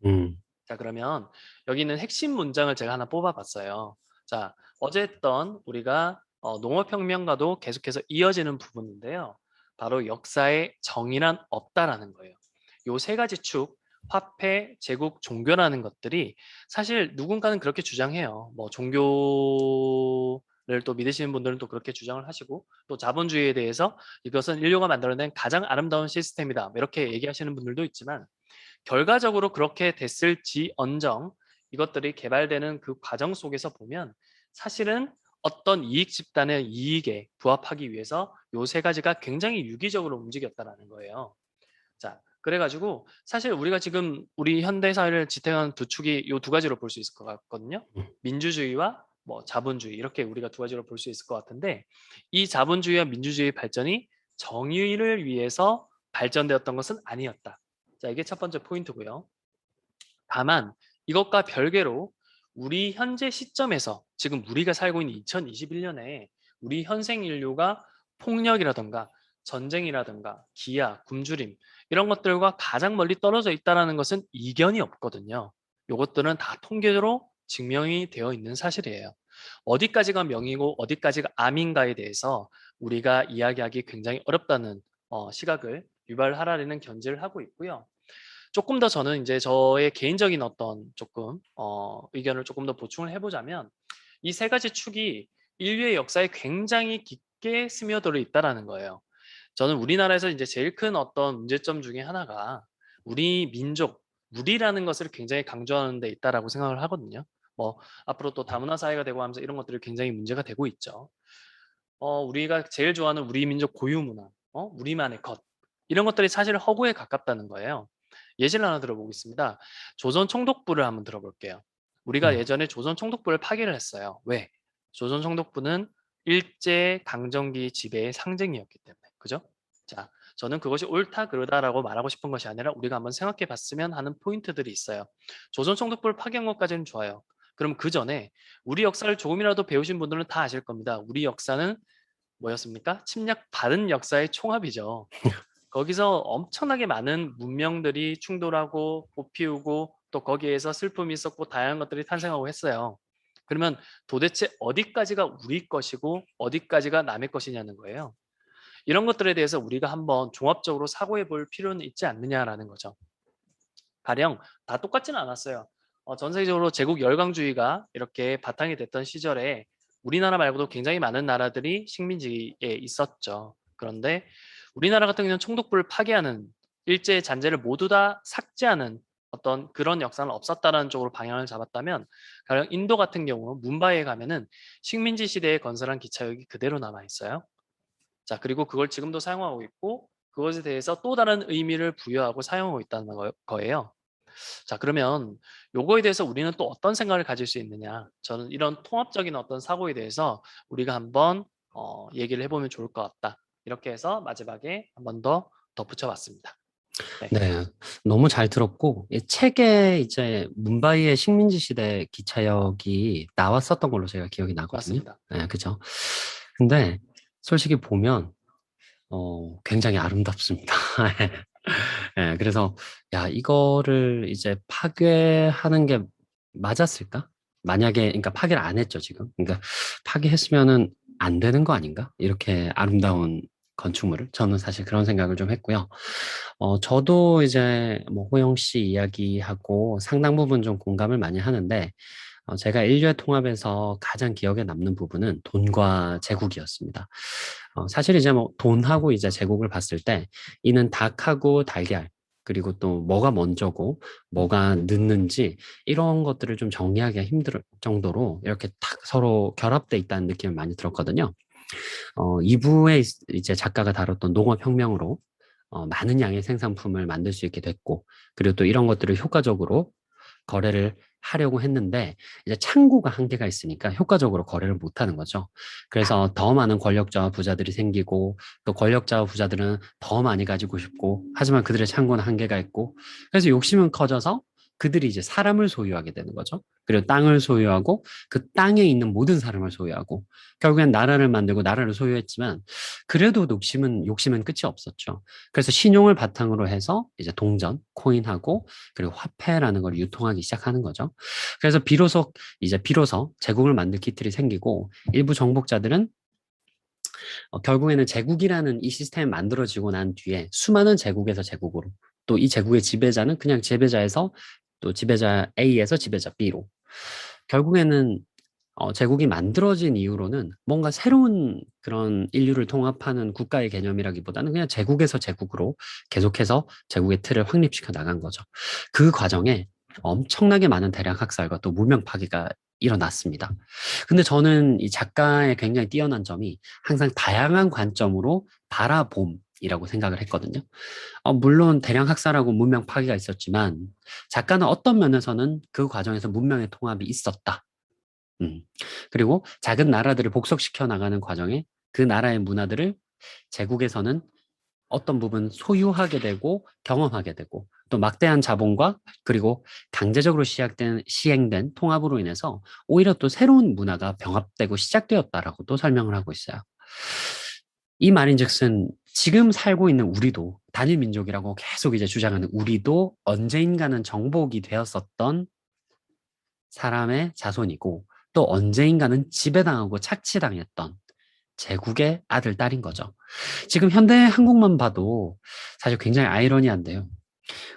음, 자, 그러면 여기 있는 핵심 문장을 제가 하나 뽑아봤어요. 자, 어제 했던 우리가 농업혁명과도 계속해서 이어지는 부분인데요. 바로 역사에 정의란 없다라는 거예요. 요 세 가지 축, 화폐, 제국, 종교라는 것들이 사실 누군가는 그렇게 주장해요. 뭐 종교를 또 믿으시는 분들은 또 그렇게 주장을 하시고, 또 자본주의에 대해서 이것은 인류가 만들어낸 가장 아름다운 시스템이다, 뭐 이렇게 얘기하시는 분들도 있지만, 결과적으로 그렇게 됐을지언정 이것들이 개발되는 그 과정 속에서 보면 사실은 어떤 이익 집단의 이익에 부합하기 위해서 요 세 가지가 굉장히 유기적으로 움직였다라는 거예요. 자, 그래가지고 사실 우리가 지금 우리 현대 사회를 지탱하는 두 축이 요 두 가지로 볼 수 있을 것 같거든요. 민주주의와 뭐 자본주의, 이렇게 우리가 두 가지로 볼 수 있을 것 같은데, 이 자본주의와 민주주의 발전이 정의를 위해서 발전되었던 것은 아니었다. 자, 이게 첫 번째 포인트고요. 다만 이것과 별개로 우리 현재 시점에서 지금 우리가 살고 있는 2021년에 우리 현생 인류가 폭력이라든가 전쟁이라든가 기아, 굶주림 이런 것들과 가장 멀리 떨어져 있다는 것은 이견이 없거든요. 이것들은 다 통계로 증명이 되어 있는 사실이에요. 어디까지가 명이고 어디까지가 암인가에 대해서 우리가 이야기하기 굉장히 어렵다는 시각을 유발하라는 견지를 하고 있고요. 조금 더 저는 이제 저의 개인적인 어떤 조금 의견을 조금 더 보충을 해보자면, 이 세 가지 축이 인류의 역사에 굉장히 깊게 스며들어 있다라는 거예요. 저는 우리나라에서 이제 제일 큰 어떤 문제점 중에 하나가 우리 민족, 우리라는 것을 굉장히 강조하는 데 있다라고 생각을 하거든요. 뭐 앞으로 또 다문화 사회가 되고 하면서 이런 것들이 굉장히 문제가 되고 있죠. 우리가 제일 좋아하는 우리 민족 고유 문화, 우리만의 것, 이런 것들이 사실 허구에 가깝다는 거예요. 예시를 하나 들어보겠습니다. 조선 총독부를 한번 들어볼게요. 우리가 음. 예전에 조선 총독부를 파기를 했어요. 왜? 조선 총독부는 일제 강점기 지배의 상징이었기 때문에. 그죠? 자, 저는 그것이 옳다 그르다라고 말하고 싶은 것이 아니라 우리가 한번 생각해 봤으면 하는 포인트들이 있어요. 조선 총독부를 파기한 것까지는 좋아요. 그럼 그 전에 우리 역사를 조금이라도 배우신 분들은 다 아실 겁니다. 우리 역사는 뭐였습니까? 침략받은 역사의 총합이죠. 거기서 엄청나게 많은 문명들이 충돌하고 꽃피우고 또 거기에서 슬픔이 있었고 다양한 것들이 탄생하고 했어요. 그러면 도대체 어디까지가 우리 것이고 어디까지가 남의 것이냐는 거예요. 이런 것들에 대해서 우리가 한번 종합적으로 사고해 볼 필요는 있지 않느냐라는 거죠. 가령 다 똑같지는 않았어요. 전 세계적으로 제국 열강주의가 이렇게 바탕이 됐던 시절에 우리나라 말고도 굉장히 많은 나라들이 식민지에 있었죠. 그런데 우리나라 같은 경우는 총독부를 파기하는, 일제의 잔재를 모두 다 삭제하는 어떤 그런 역사는 없었다라는 쪽으로 방향을 잡았다면, 가령 인도 같은 경우 문바이에 가면은 식민지 시대에 건설한 기차역이 그대로 남아 있어요. 자, 그리고 그걸 지금도 사용하고 있고 그것에 대해서 또 다른 의미를 부여하고 사용하고 있다는 거예요. 자, 그러면 요거에 대해서 우리는 또 어떤 생각을 가질 수 있느냐? 저는 이런 통합적인 어떤 사고에 대해서 우리가 한번 얘기를 해보면 좋을 것 같다. 이렇게 해서 마지막에 한 번 더 덧붙여 봤습니다. 네, 네, 너무 잘 들었고, 이 책에 이제 문바이의 식민지 시대 기차역이 나왔었던 걸로 제가 기억이 나거든요. 맞습니다. 네, 그죠. 근데 솔직히 보면, 굉장히 아름답습니다. 예, 그래서, 야, 이거를 이제 파괴하는 게 맞았을까? 만약에, 그러니까 파괴를 안 했죠, 지금. 그러니까 파괴했으면은 안 되는 거 아닌가? 이렇게 아름다운 건축물을. 저는 사실 그런 생각을 좀 했고요. 저도 이제 뭐 호영 씨 이야기하고 상당 부분 좀 공감을 많이 하는데, 제가 인류의 통합에서 가장 기억에 남는 부분은 돈과 제국이었습니다. 사실 이제 뭐 돈하고 이제 제국을 봤을 때 이는 닭하고 달걀 그리고 또 뭐가 먼저고 뭐가 늦는지 이런 것들을 좀 정리하기가 힘들 정도로 이렇게 딱 서로 결합돼 있다는 느낌을 많이 들었거든요. 2부에 이제 작가가 다뤘던 농업혁명으로 많은 양의 생산품을 만들 수 있게 됐고, 그리고 또 이런 것들을 효과적으로 거래를 하려고 했는데, 이제 창구가 한계가 있으니까 효과적으로 거래를 못 하는 거죠. 그래서 더 많은 권력자와 부자들이 생기고, 또 권력자와 부자들은 더 많이 가지고 싶고, 하지만 그들의 창구는 한계가 있고, 그래서 욕심은 커져서 그들이 이제 사람을 소유하게 되는 거죠. 그리고 땅을 소유하고, 그 땅에 있는 모든 사람을 소유하고, 결국엔 나라를 만들고 나라를 소유했지만, 그래도 욕심은 끝이 없었죠. 그래서 신용을 바탕으로 해서 이제 동전, 코인하고 그리고 화폐라는 걸 유통하기 시작하는 거죠. 그래서 비로소 제국을 만들 기틀이 생기고 일부 정복자들은 결국에는 제국이라는 이 시스템이 만들어지고 난 뒤에 수많은 제국에서 제국으로 또 이 제국의 지배자는 그냥 지배자에서 또 지배자 A에서 지배자 B로 결국에는 제국이 만들어진 이후로는 뭔가 새로운 그런 인류를 통합하는 국가의 개념이라기보다는 그냥 제국에서 제국으로 계속해서 제국의 틀을 확립시켜 나간 거죠. 그 과정에 엄청나게 많은 대량 학살과 또 무명 파괴가 일어났습니다. 근데 저는 이 작가의 굉장히 뛰어난 점이 항상 다양한 관점으로 바라봄이라고 생각을 했거든요. 물론 대량 학살하고 문명 파괴가 있었지만 작가는 어떤 면에서는 그 과정에서 문명의 통합이 있었다. 음. 그리고 작은 나라들을 복속시켜 나가는 과정에 그 나라의 문화들을 제국에서는 어떤 부분 소유하게 되고 경험하게 되고 또 막대한 자본과 그리고 강제적으로 시행된 통합으로 인해서 오히려 또 새로운 문화가 병합되고 시작되었다라고 또 설명을 하고 있어요. 이 말인즉슨 지금 살고 있는 우리도 단일 민족이라고 계속 이제 주장하는 우리도 언제인가는 정복이 되었었던 사람의 자손이고 또 언제인가는 지배당하고 착취당했던 제국의 아들, 딸인 거죠. 지금 현대 한국만 봐도 사실 굉장히 아이러니한데요.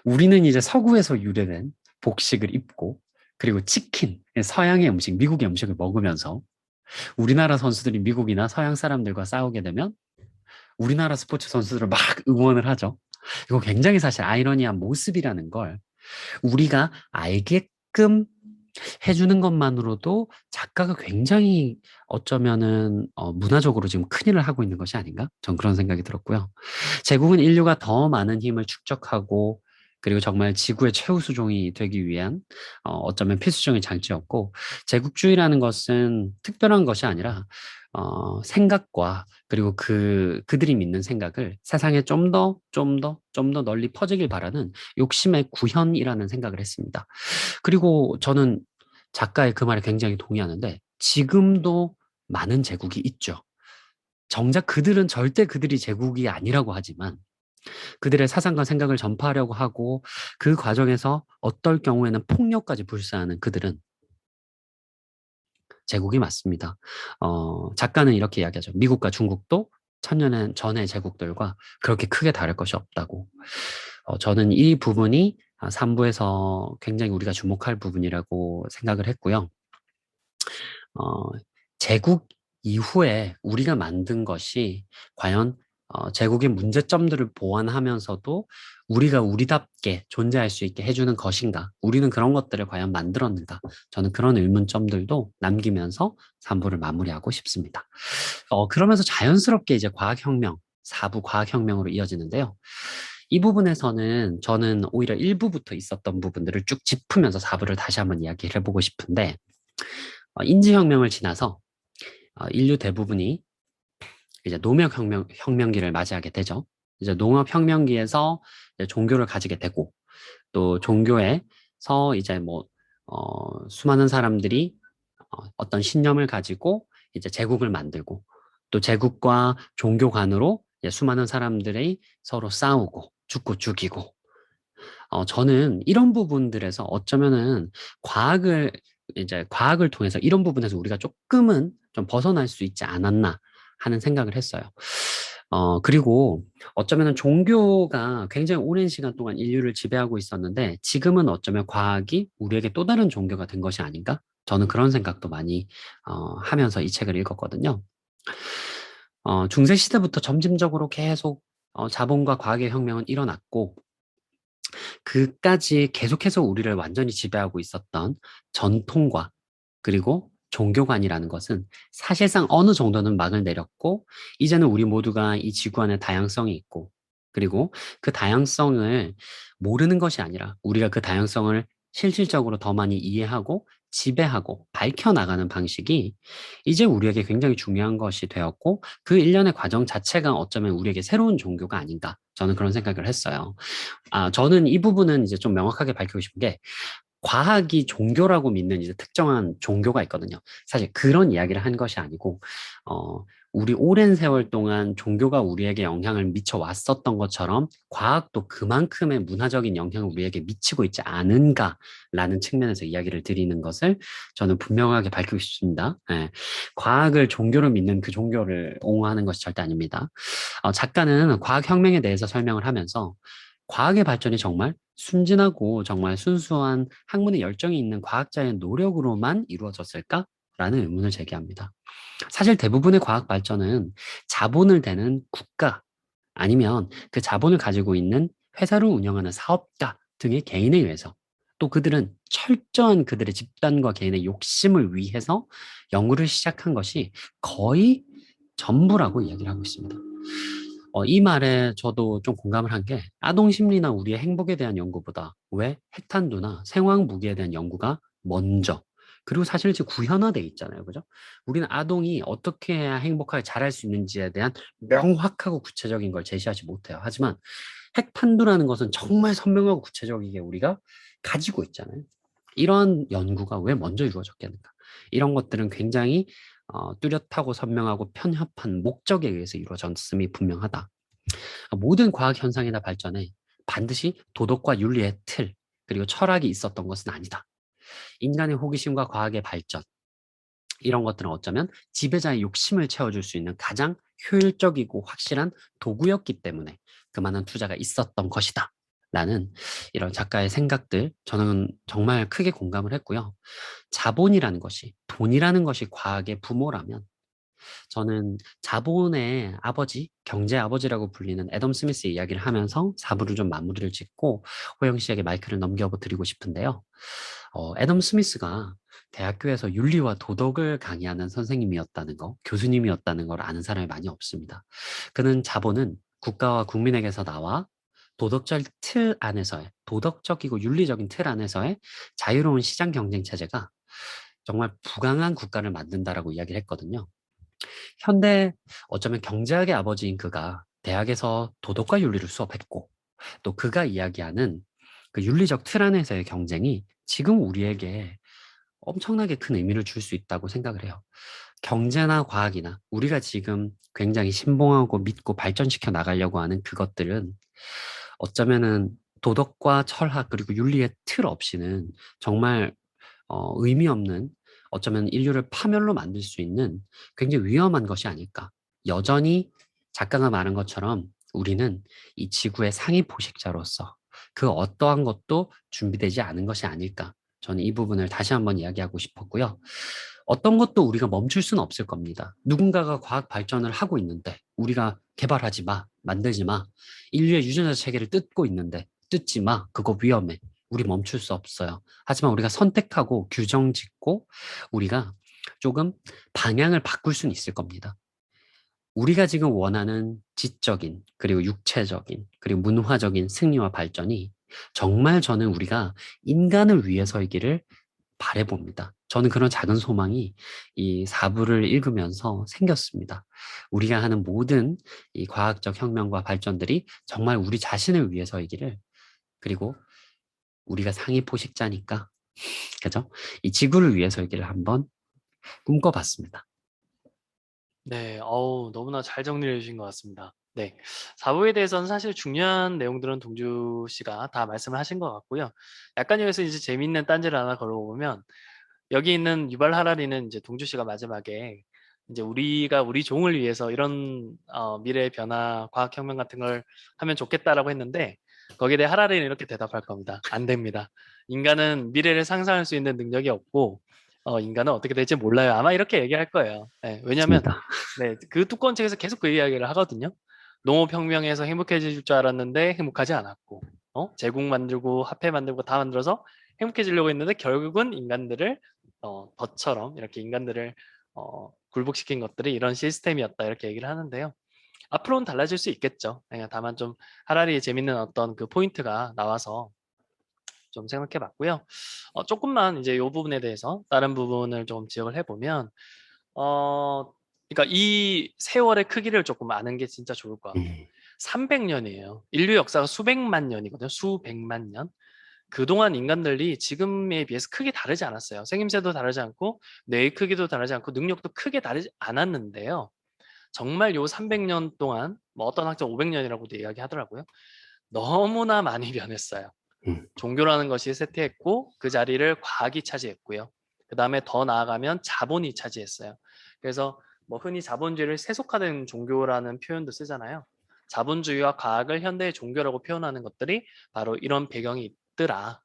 우리는 이제 서구에서 유래된 복식을 입고 그리고 치킨, 서양의 음식, 미국의 음식을 먹으면서 우리나라 선수들이 미국이나 서양 사람들과 싸우게 되면 우리나라 스포츠 선수들을 막 응원을 하죠. 이거 굉장히 사실 아이러니한 모습이라는 걸 우리가 알게끔 해주는 것만으로도 작가가 굉장히 어쩌면은 문화적으로 지금 큰일을 하고 있는 것이 아닌가? 전 그런 생각이 들었고요. 제국은 인류가 더 많은 힘을 축적하고 그리고 정말 지구의 최후 수종이 되기 위한 어쩌면 필수적인 장치였고 제국주의라는 것은 특별한 것이 아니라 생각과 그리고 그들이 믿는 생각을 세상에 좀 더 널리 퍼지길 바라는 욕심의 구현이라는 생각을 했습니다. 그리고 저는 작가의 그 말에 굉장히 동의하는데 지금도 많은 제국이 있죠. 정작 그들은 절대 그들이 제국이 아니라고 하지만 그들의 사상과 생각을 전파하려고 하고 그 과정에서 어떨 경우에는 폭력까지 불사하는 그들은 제국이 맞습니다. 작가는 이렇게 이야기하죠. 미국과 중국도 천년 전의 제국들과 그렇게 크게 다를 것이 없다고. 저는 이 부분이 3부에서 굉장히 우리가 주목할 부분이라고 생각을 했고요. 어, 제국 이후에 우리가 만든 것이 과연 제국의 문제점들을 보완하면서도 우리가 우리답게 존재할 수 있게 해주는 것인가? 우리는 그런 것들을 과연 만들었는가? 저는 그런 의문점들도 남기면서 3부를 마무리하고 싶습니다. 그러면서 자연스럽게 이제 과학혁명, 4부 과학혁명으로 이어지는데요. 이 부분에서는 저는 오히려 1부부터 있었던 부분들을 쭉 짚으면서 4부를 다시 한번 이야기를 해보고 싶은데, 인지혁명을 지나서 인류 대부분이 이제 농업혁명기를 맞이하게 되죠. 이제 농업혁명기에서 이제 종교를 가지게 되고 또 종교에서 이제 뭐 수많은 사람들이 어떤 신념을 가지고 이제 제국을 만들고 또 제국과 종교 간으로 이제 수많은 사람들이 서로 싸우고 죽고 죽이고 저는 이런 부분들에서 어쩌면은 과학을 이제 과학을 통해서 이런 부분에서 우리가 조금은 좀 벗어날 수 있지 않았나 하는 생각을 했어요. 그리고 어쩌면은 종교가 굉장히 오랜 시간 동안 인류를 지배하고 있었는데 지금은 어쩌면 과학이 우리에게 또 다른 종교가 된 것이 아닌가? 저는 그런 생각도 많이 하면서 이 책을 읽었거든요. 중세 시대부터 점진적으로 계속 자본과 과학의 혁명은 일어났고 그까지 계속해서 우리를 완전히 지배하고 있었던 전통과 그리고 종교관이라는 것은 사실상 어느 정도는 막을 내렸고 이제는 우리 모두가 이 지구 안에 다양성이 있고 그리고 그 다양성을 모르는 것이 아니라 우리가 그 다양성을 실질적으로 더 많이 이해하고 지배하고 밝혀나가는 방식이 이제 우리에게 굉장히 중요한 것이 되었고 그 일련의 과정 자체가 어쩌면 우리에게 새로운 종교가 아닌가 저는 그런 생각을 했어요. 저는 이 부분은 이제 좀 명확하게 밝히고 싶은 게 과학이 종교라고 믿는 이제 특정한 종교가 있거든요. 사실 그런 이야기를 한 것이 아니고, 우리 오랜 세월 동안 종교가 우리에게 영향을 미쳐 왔었던 것처럼 과학도 그만큼의 문화적인 영향을 우리에게 미치고 있지 않은가라는 측면에서 이야기를 드리는 것을 저는 분명하게 밝히고 싶습니다. 예. 과학을 종교로 믿는 그 종교를 옹호하는 것이 절대 아닙니다. 작가는 과학혁명에 대해서 설명을 하면서 과학의 발전이 정말 순진하고 정말 순수한 학문의 열정이 있는 과학자의 노력으로만 이루어졌을까? 라는 의문을 제기합니다. 사실 대부분의 과학 발전은 자본을 대는 국가 아니면 그 자본을 가지고 있는 회사를 운영하는 사업가 등의 개인에 의해서 또 그들은 철저한 그들의 집단과 개인의 욕심을 위해서 연구를 시작한 것이 거의 전부라고 이야기를 하고 있습니다. 이 말에 저도 좀 공감을 한 게 아동 심리나 우리의 행복에 대한 연구보다 왜 핵탄두나 생화학 무기에 대한 연구가 먼저 그리고 사실 지금 구현화돼 있잖아요. 그죠? 우리는 아동이 어떻게 해야 행복하게 자랄 수 있는지에 대한 명확하고 구체적인 걸 제시하지 못해요. 하지만 핵탄두라는 것은 정말 선명하고 구체적이게 우리가 가지고 있잖아요. 이런 연구가 왜 먼저 이루어졌겠는가? 이런 것들은 굉장히 뚜렷하고 선명하고 편협한 목적에 의해서 이루어졌음이 분명하다. 모든 과학 현상이나 발전에 반드시 도덕과 윤리의 틀, 그리고 철학이 있었던 것은 아니다. 인간의 호기심과 과학의 발전, 이런 것들은 어쩌면 지배자의 욕심을 채워줄 수 있는 가장 효율적이고 확실한 도구였기 때문에 그만한 투자가 있었던 것이다. 라는 이런 작가의 생각들 저는 정말 크게 공감을 했고요. 자본이라는 것이, 돈이라는 것이 과학의 부모라면 저는 자본의 아버지, 경제 아버지라고 불리는 애덤 스미스의 이야기를 하면서 4부를 좀 마무리를 짓고 호영 씨에게 마이크를 넘겨드리고 싶은데요. 애덤 스미스가 대학교에서 윤리와 도덕을 강의하는 선생님이었다는 거, 교수님이었다는 걸 아는 사람이 많이 없습니다. 그는 자본은 국가와 국민에게서 나와 도덕적 틀 안에서의, 도덕적이고 윤리적인 틀 안에서의 자유로운 시장 경쟁 체제가 정말 부강한 국가를 만든다라고 이야기를 했거든요. 현대 어쩌면 경제학의 아버지인 그가 대학에서 도덕과 윤리를 수업했고 또 그가 이야기하는 그 윤리적 틀 안에서의 경쟁이 지금 우리에게 엄청나게 큰 의미를 줄 수 있다고 생각을 해요. 경제나 과학이나 우리가 지금 굉장히 신봉하고 믿고 발전시켜 나가려고 하는 그것들은 어쩌면은 도덕과 철학 그리고 윤리의 틀 없이는 정말 의미 없는 어쩌면 인류를 파멸로 만들 수 있는 굉장히 위험한 것이 아닐까. 여전히 작가가 말한 것처럼 우리는 이 지구의 상위 포식자로서 그 어떠한 것도 준비되지 않은 것이 아닐까. 저는 이 부분을 다시 한번 이야기하고 싶었고요. 어떤 것도 우리가 멈출 수는 없을 겁니다. 누군가가 과학 발전을 하고 있는데 우리가 개발하지 마, 만들지 마. 인류의 유전자 체계를 뜯고 있는데 뜯지 마. 그거 위험해. 우리 멈출 수 없어요. 하지만 우리가 선택하고 규정 짓고 우리가 조금 방향을 바꿀 수는 있을 겁니다. 우리가 지금 원하는 지적인 그리고 육체적인 그리고 문화적인 승리와 발전이 정말 저는 우리가 인간을 위해서이기를 바라봅니다. 저는 그런 작은 소망이 이 4부를 읽으면서 생겼습니다. 우리가 하는 모든 이 과학적 혁명과 발전들이 정말 우리 자신을 위해서이기를 그리고 우리가 상위 포식자니까 그죠? 이 지구를 위해서이기를 한번 꿈꿔봤습니다. 네, 너무나 잘 정리해 주신 것 같습니다. 네, 4부에 대해서는 사실 중요한 내용들은 동주 씨가 다 말씀을 하신 것 같고요. 약간 여기서 이제 재밌는 딴지를 하나 걸어보면 여기 있는 유발 하라리는 이제 동주 씨가 마지막에 이제 우리가 우리 종을 위해서 이런 미래의 변화, 과학혁명 같은 걸 하면 좋겠다라고 했는데 거기에 대해 하라리는 이렇게 대답할 겁니다. 안 됩니다. 인간은 미래를 상상할 수 있는 능력이 없고 인간은 어떻게 될지 몰라요. 아마 이렇게 얘기할 거예요. 네, 왜냐하면 맞습니다. 네, 그 두꺼운 책에서 계속 그 이야기를 하거든요. 농업혁명에서 행복해질 줄 알았는데 행복하지 않았고, 제국 만들고 화폐 만들고 다 만들어서 행복해지려고 했는데 결국은 인간들을 덫처럼 이렇게 인간들을 굴복시킨 것들이 이런 시스템이었다 이렇게 얘기를 하는데요. 앞으로는 달라질 수 있겠죠. 다만 좀 하라리의 재밌는 어떤 그 포인트가 나와서 좀 생각해 봤고요. 조금만 이제 이 부분에 대해서 다른 부분을 좀 지적을 해보면 그러니까 이 세월의 크기를 조금 아는 게 진짜 좋을 것 같아요. 음, 300년이에요. 인류 역사가 수백만 년이거든요. 수백만 년. 그동안 인간들이 지금에 비해서 크게 다르지 않았어요. 생김새도 다르지 않고 뇌의 크기도 다르지 않고 능력도 크게 다르지 않았는데요. 정말 요 300년 동안 뭐 어떤 학자 500년이라고도 이야기하더라고요. 너무나 많이 변했어요. 음. 종교라는 것이 쇠퇴했고 그 자리를 과학이 차지했고요. 그다음에 더 나아가면 자본이 차지했어요. 그래서 뭐 흔히 자본주의를 세속화된 종교라는 표현도 쓰잖아요. 자본주의와 과학을 현대의 종교라고 표현하는 것들이 바로 이런 배경이 있더라.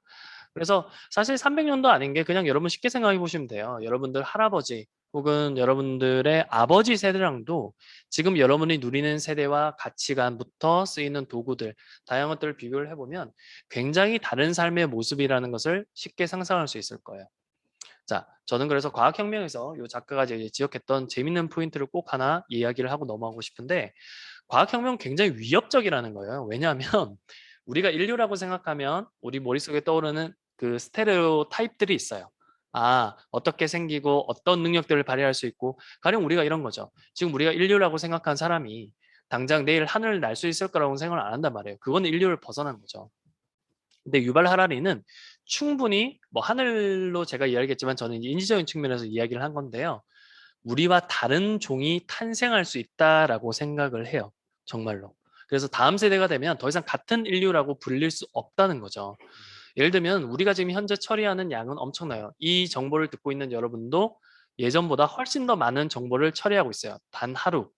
그래서 사실 300년도 아닌 게 그냥 여러분 쉽게 생각해 보시면 돼요. 여러분들 할아버지 혹은 여러분들의 아버지 세대랑도 지금 여러분이 누리는 세대와 가치관부터 쓰이는 도구들, 다양한 것들을 비교를 해보면 굉장히 다른 삶의 모습이라는 것을 쉽게 상상할 수 있을 거예요. 자, 저는 그래서 과학혁명에서 이 작가가 이제 지적했던 재밌는 포인트를 꼭 하나 이야기를 하고 넘어가고 싶은데, 과학혁명 굉장히 위협적이라는 거예요. 왜냐하면 우리가 인류라고 생각하면 우리 머릿속에 떠오르는 그 스테레오 타입들이 있어요. 아, 어떻게 생기고 어떤 능력들을 발휘할 수 있고, 가령 우리가 이런 거죠. 지금 우리가 인류라고 생각한 사람이 당장 내일 하늘을 날 수 있을 거라고 생각을 안 한단 말이에요. 그건 인류를 벗어난 거죠. 근데 유발 하라리는 충분히 뭐 하늘로 제가 이야기했지만 저는 이제 인지적인 측면에서 이야기를 한 건데요. 우리와 다른 종이 탄생할 수 있다라고 생각을 해요. 정말로. 그래서 다음 세대가 되면 더 이상 같은 인류라고 불릴 수 없다는 거죠. 예를 들면 우리가 지금 현재 처리하는 양은 엄청나요. 이 정보를 듣고 있는 여러분도 예전보다 훨씬 더 많은 정보를 처리하고 있어요. 단 하루.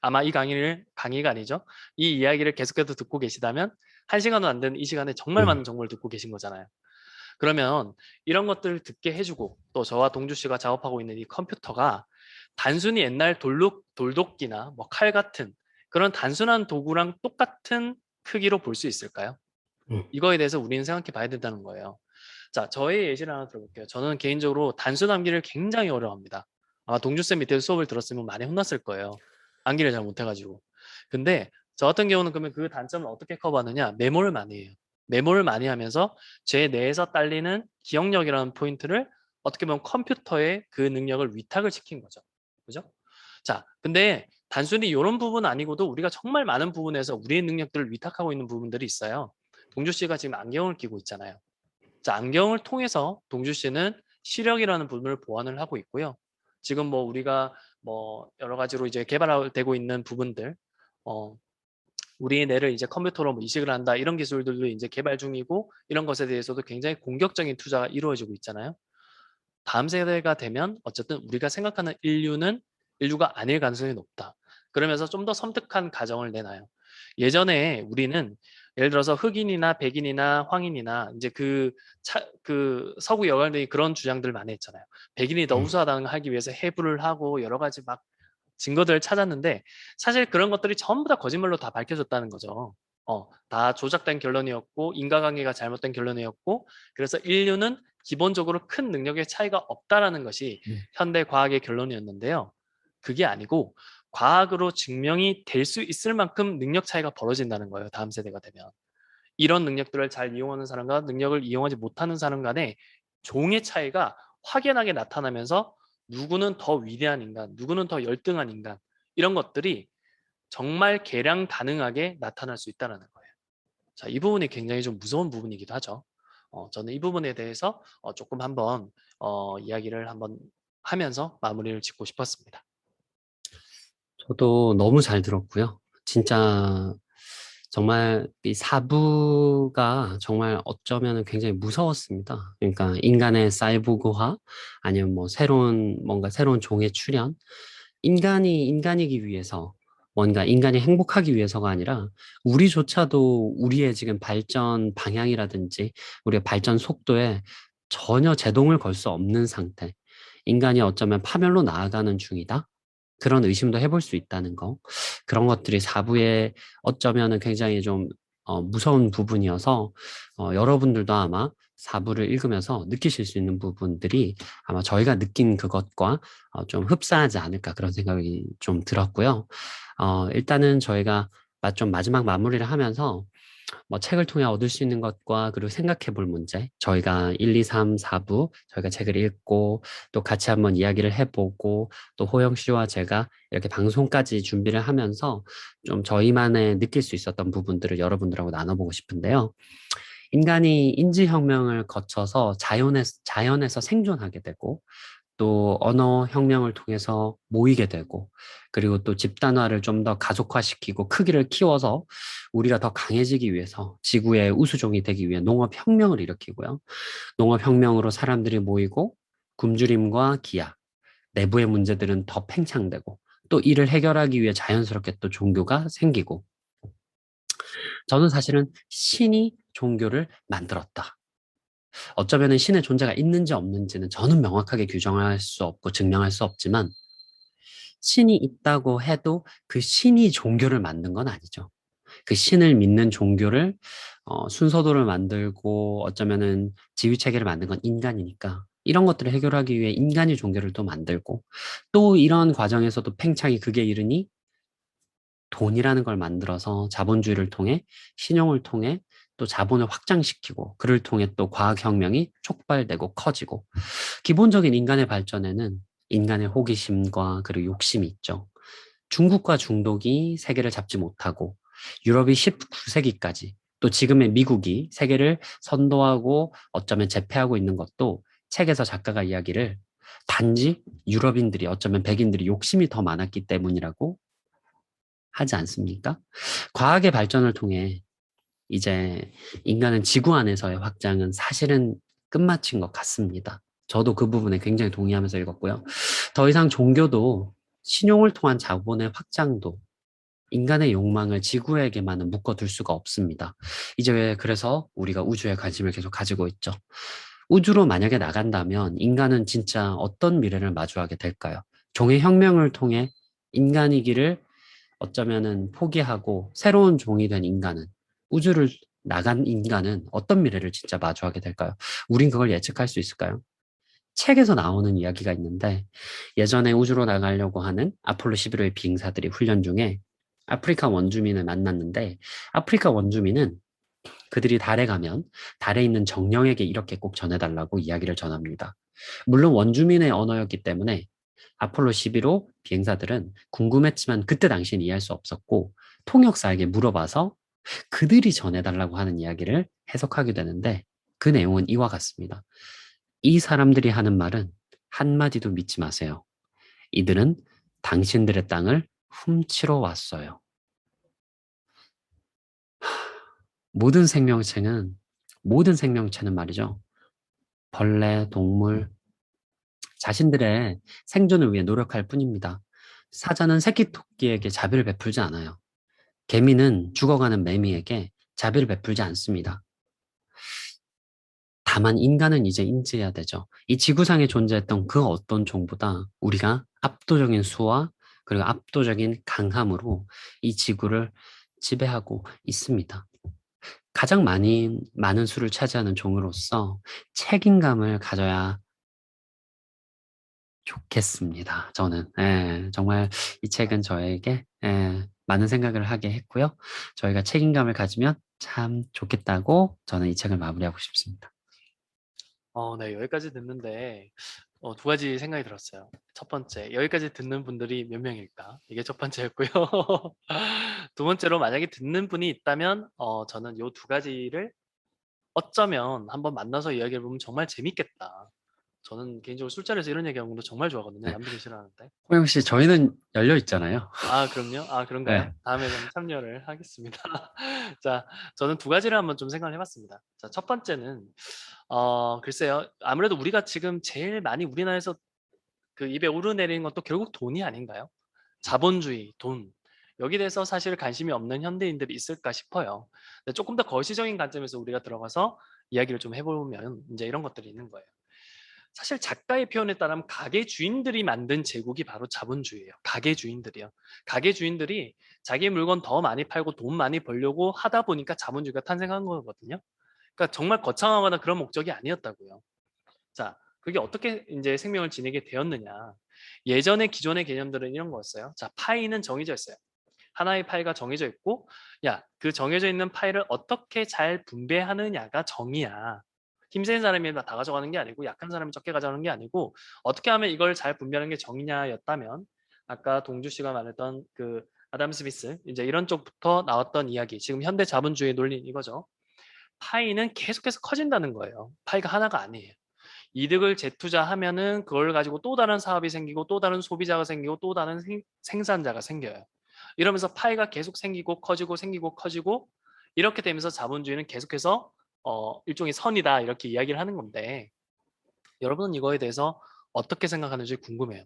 아마 이 강의가 아니죠. 이 이야기를 계속해서 듣고 계시다면 1시간도 안 되는 이 시간에 정말 음. 많은 정보를 듣고 계신 거잖아요. 그러면 이런 것들을 듣게 해주고 또 저와 동주 씨가 작업하고 있는 이 컴퓨터가 단순히 옛날 돌도끼나 뭐 칼 같은 그런 단순한 도구랑 똑같은 크기로 볼 수 있을까요? 음. 이거에 대해서 우리는 생각해 봐야 된다는 거예요. 자, 저의 예시를 하나 들어볼게요. 저는 개인적으로 단순 암기를 굉장히 어려워합니다. 아마 동주쌤 밑에 수업을 들었으면 많이 혼났을 거예요. 암기를 잘 못해가지고. 근데 저 같은 경우는 그러면 그 단점을 어떻게 커버하느냐? 메모를 많이 해요. 메모를 많이 하면서 제 뇌에서 딸리는 기억력이라는 포인트를 어떻게 보면 컴퓨터에 그 능력을 위탁을 시킨 거죠. 그죠? 자, 근데 단순히 이런 부분 아니고도 우리가 정말 많은 부분에서 우리의 능력들을 위탁하고 있는 부분들이 있어요. 동주 씨가 지금 안경을 끼고 있잖아요. 자, 안경을 통해서 동주 씨는 시력이라는 부분을 보완을 하고 있고요. 지금 뭐 우리가 뭐 여러 가지로 이제 개발되고 있는 부분들, 어, 우리의 뇌를 이제 컴퓨터로 뭐 이식을 한다 이런 기술들도 이제 개발 중이고 이런 것에 대해서도 굉장히 공격적인 투자가 이루어지고 있잖아요. 다음 세대가 되면 어쨌든 우리가 생각하는 인류는 인류가 아닐 가능성이 높다. 그러면서 좀 더 섬뜩한 가정을 내놔요. 예전에 우리는 예를 들어서 흑인이나 백인이나 황인이나 이제 그 서구 여관들이 그런 주장들 많이 했잖아요. 백인이 더 음. 우수하다는 하기 위해서 해부를 하고 여러 가지 막 증거들을 찾았는데 사실 그런 것들이 전부 다 거짓말로 다 밝혀졌다는 거죠. 다 조작된 결론이었고 인과관계가 잘못된 결론이었고 그래서 인류는 기본적으로 큰 능력의 차이가 없다라는 것이 음. 현대 과학의 결론이었는데요. 그게 아니고 과학으로 증명이 될 수 있을 만큼 능력 차이가 벌어진다는 거예요. 다음 세대가 되면. 이런 능력들을 잘 이용하는 사람과 능력을 이용하지 못하는 사람 간의 종의 차이가 확연하게 나타나면서 누구는 더 위대한 인간, 누구는 더 열등한 인간 이런 것들이 정말 개량 가능하게 나타날 수 있다는 거예요. 자, 이 부분이 굉장히 좀 무서운 부분이기도 하죠. 저는 이 부분에 대해서 조금 한번 이야기를 한번 하면서 마무리를 짓고 싶었습니다. 저도 너무 잘 들었고요. 진짜 정말 이 사부가 정말 어쩌면 굉장히 무서웠습니다. 그러니까 인간의 사이보그화 아니면 뭐 뭔가 새로운 종의 출현. 인간이 인간이기 위해서 뭔가 인간이 행복하기 위해서가 아니라 우리조차도 우리의 지금 발전 방향이라든지 우리의 발전 속도에 전혀 제동을 걸 수 없는 상태. 인간이 어쩌면 파멸로 나아가는 중이다. 그런 의심도 해볼 수 있다는 거. 그런 것들이 사부에 어쩌면은 굉장히 좀 무서운 부분이어서 여러분들도 아마 사부를 읽으면서 느끼실 수 있는 부분들이 아마 저희가 느낀 그것과 좀 흡사하지 않을까 그런 생각이 좀 들었고요. 일단은 저희가 좀 마지막 마무리를 하면서 뭐 책을 통해 얻을 수 있는 것과 그리고 생각해 볼 문제 저희가 1, 2, 3, 4부 저희가 책을 읽고 또 같이 한번 이야기를 해보고 또 호영 씨와 제가 이렇게 방송까지 준비를 하면서 좀 저희만의 느낄 수 있었던 부분들을 여러분들하고 나눠보고 싶은데요. 인간이 인지혁명을 거쳐서 자연에서 생존하게 되고 또 언어 혁명을 통해서 모이게 되고, 그리고 또 집단화를 좀 더 가속화시키고 크기를 키워서 우리가 더 강해지기 위해서 지구의 우수종이 되기 위해 농업혁명을 일으키고요. 농업혁명으로 사람들이 모이고 굶주림과 기아, 내부의 문제들은 더 팽창되고 또 이를 해결하기 위해 자연스럽게 또 종교가 생기고 저는 사실은 신이 종교를 만들었다. 어쩌면 신의 존재가 있는지 없는지는 저는 명확하게 규정할 수 없고 증명할 수 없지만 신이 있다고 해도 그 신이 종교를 만든 건 아니죠. 그 신을 믿는 종교를 순서도를 만들고 어쩌면은 지휘 체계를 만든 건 인간이니까 이런 것들을 해결하기 위해 인간이 종교를 또 만들고 또 이런 과정에서도 팽창이 극에 이르니 돈이라는 걸 만들어서 자본주의를 통해 신용을 통해 또 자본을 확장시키고 그를 통해 또 과학혁명이 촉발되고 커지고 기본적인 인간의 발전에는 인간의 호기심과 그리고 욕심이 있죠. 중국과 중독이 세계를 잡지 못하고 유럽이 19세기까지 또 지금의 미국이 세계를 선도하고 어쩌면 제패하고 있는 것도 책에서 작가가 이야기를 단지 유럽인들이 어쩌면 백인들이 욕심이 더 많았기 때문이라고 하지 않습니까? 과학의 발전을 통해 이제 인간은 지구 안에서의 확장은 사실은 끝마친 것 같습니다. 저도 그 부분에 굉장히 동의하면서 읽었고요. 더 이상 종교도 신용을 통한 자본의 확장도 인간의 욕망을 지구에게만은 묶어둘 수가 없습니다. 이제 왜 그래서 우리가 우주에 관심을 계속 가지고 있죠. 우주로 만약에 나간다면 인간은 진짜 어떤 미래를 마주하게 될까요? 종의 혁명을 통해 인간이기를 어쩌면은 포기하고 새로운 종이 된 인간은 우주를 나간 인간은 어떤 미래를 진짜 마주하게 될까요? 우린 그걸 예측할 수 있을까요? 책에서 나오는 이야기가 있는데 예전에 우주로 나가려고 하는 아폴로 11호의 비행사들이 훈련 중에 아프리카 원주민을 만났는데 아프리카 원주민은 그들이 달에 가면 달에 있는 정령에게 이렇게 꼭 전해달라고 이야기를 전합니다. 물론 원주민의 언어였기 때문에 아폴로 11호 비행사들은 궁금했지만 그때 당시엔 이해할 수 없었고 통역사에게 물어봐서 그들이 전해달라고 하는 이야기를 해석하게 되는데 그 내용은 이와 같습니다. 이 사람들이 하는 말은 한마디도 믿지 마세요. 이들은 당신들의 땅을 훔치러 왔어요. 모든 생명체는 말이죠. 벌레, 동물, 자신들의 생존을 위해 노력할 뿐입니다. 사자는 새끼 토끼에게 자비를 베풀지 않아요. 개미는 죽어가는 매미에게 자비를 베풀지 않습니다. 다만 인간은 이제 인지해야 되죠. 이 지구상에 존재했던 그 어떤 종보다 우리가 압도적인 수와 그리고 압도적인 강함으로 이 지구를 지배하고 있습니다. 가장 많은 수를 차지하는 종으로서 책임감을 가져야 좋겠습니다. 저는 정말 이 책은 저에게 많은 생각을 하게 했고요. 저희가 책임감을 가지면 참 좋겠다고 저는 이 책을 마무리하고 싶습니다. 네, 여기까지 듣는데 두 가지 생각이 들었어요. 첫 번째, 여기까지 듣는 분들이 몇 명일까? 이게 첫 번째였고요. 두 번째로 만약에 듣는 분이 있다면 저는 요 두 가지를 어쩌면 한번 만나서 이야기를 보면 정말 재밌겠다. 저는 개인적으로 술자리에서 이런 얘기하는 것도 정말 좋아하거든요. 네. 남들은 싫어하는데. 호영 씨, 저희는 열려 있잖아요. 아, 그럼요? 아, 그런가요? 네. 다음에 그럼 참여를 하겠습니다. 자, 저는 두 가지를 한번 좀 생각을 해봤습니다. 자, 첫 번째는 글쎄요. 아무래도 우리가 지금 제일 많이 우리나라에서 그 입에 오르내리는 것도 결국 돈이 아닌가요? 자본주의, 돈. 여기에 대해서 사실 관심이 없는 현대인들이 있을까 싶어요. 근데 조금 더 거시적인 관점에서 우리가 들어가서 이야기를 좀 해보면 이제 이런 것들이 있는 거예요. 사실 작가의 표현에 따르면 가게 주인들이 만든 제국이 바로 자본주의예요. 가게 주인들이요. 가게 주인들이 자기 물건 더 많이 팔고 돈 많이 벌려고 하다 보니까 자본주의가 탄생한 거거든요. 그러니까 정말 거창하거나 그런 목적이 아니었다고요. 자, 그게 어떻게 이제 생명을 지니게 되었느냐. 예전에 기존의 개념들은 이런 거였어요. 자, 파이는 정해져 있어요. 하나의 파이가 정해져 있고, 야, 그 정해져 있는 파이를 어떻게 잘 분배하느냐가 정의야. 힘센 사람이 다 가져가는 게 아니고, 약한 사람이 적게 가져가는 게 아니고, 어떻게 하면 이걸 잘 분배하는 게 정의냐였다면, 아까 동주 씨가 말했던 그 아담 스미스, 이제 이런 쪽부터 나왔던 이야기, 지금 현대 자본주의 논리 이거죠. 파이는 계속해서 커진다는 거예요. 파이가 하나가 아니에요. 이득을 재투자하면은 그걸 가지고 또 다른 사업이 생기고 또 다른 소비자가 생기고 또 다른 생산자가 생겨요. 이러면서 파이가 계속 생기고 커지고 생기고 커지고 이렇게 되면서 자본주의는 계속해서 일종의 선이다 이렇게 이야기를 하는 건데 여러분은 이거에 대해서 어떻게 생각하는지 궁금해요.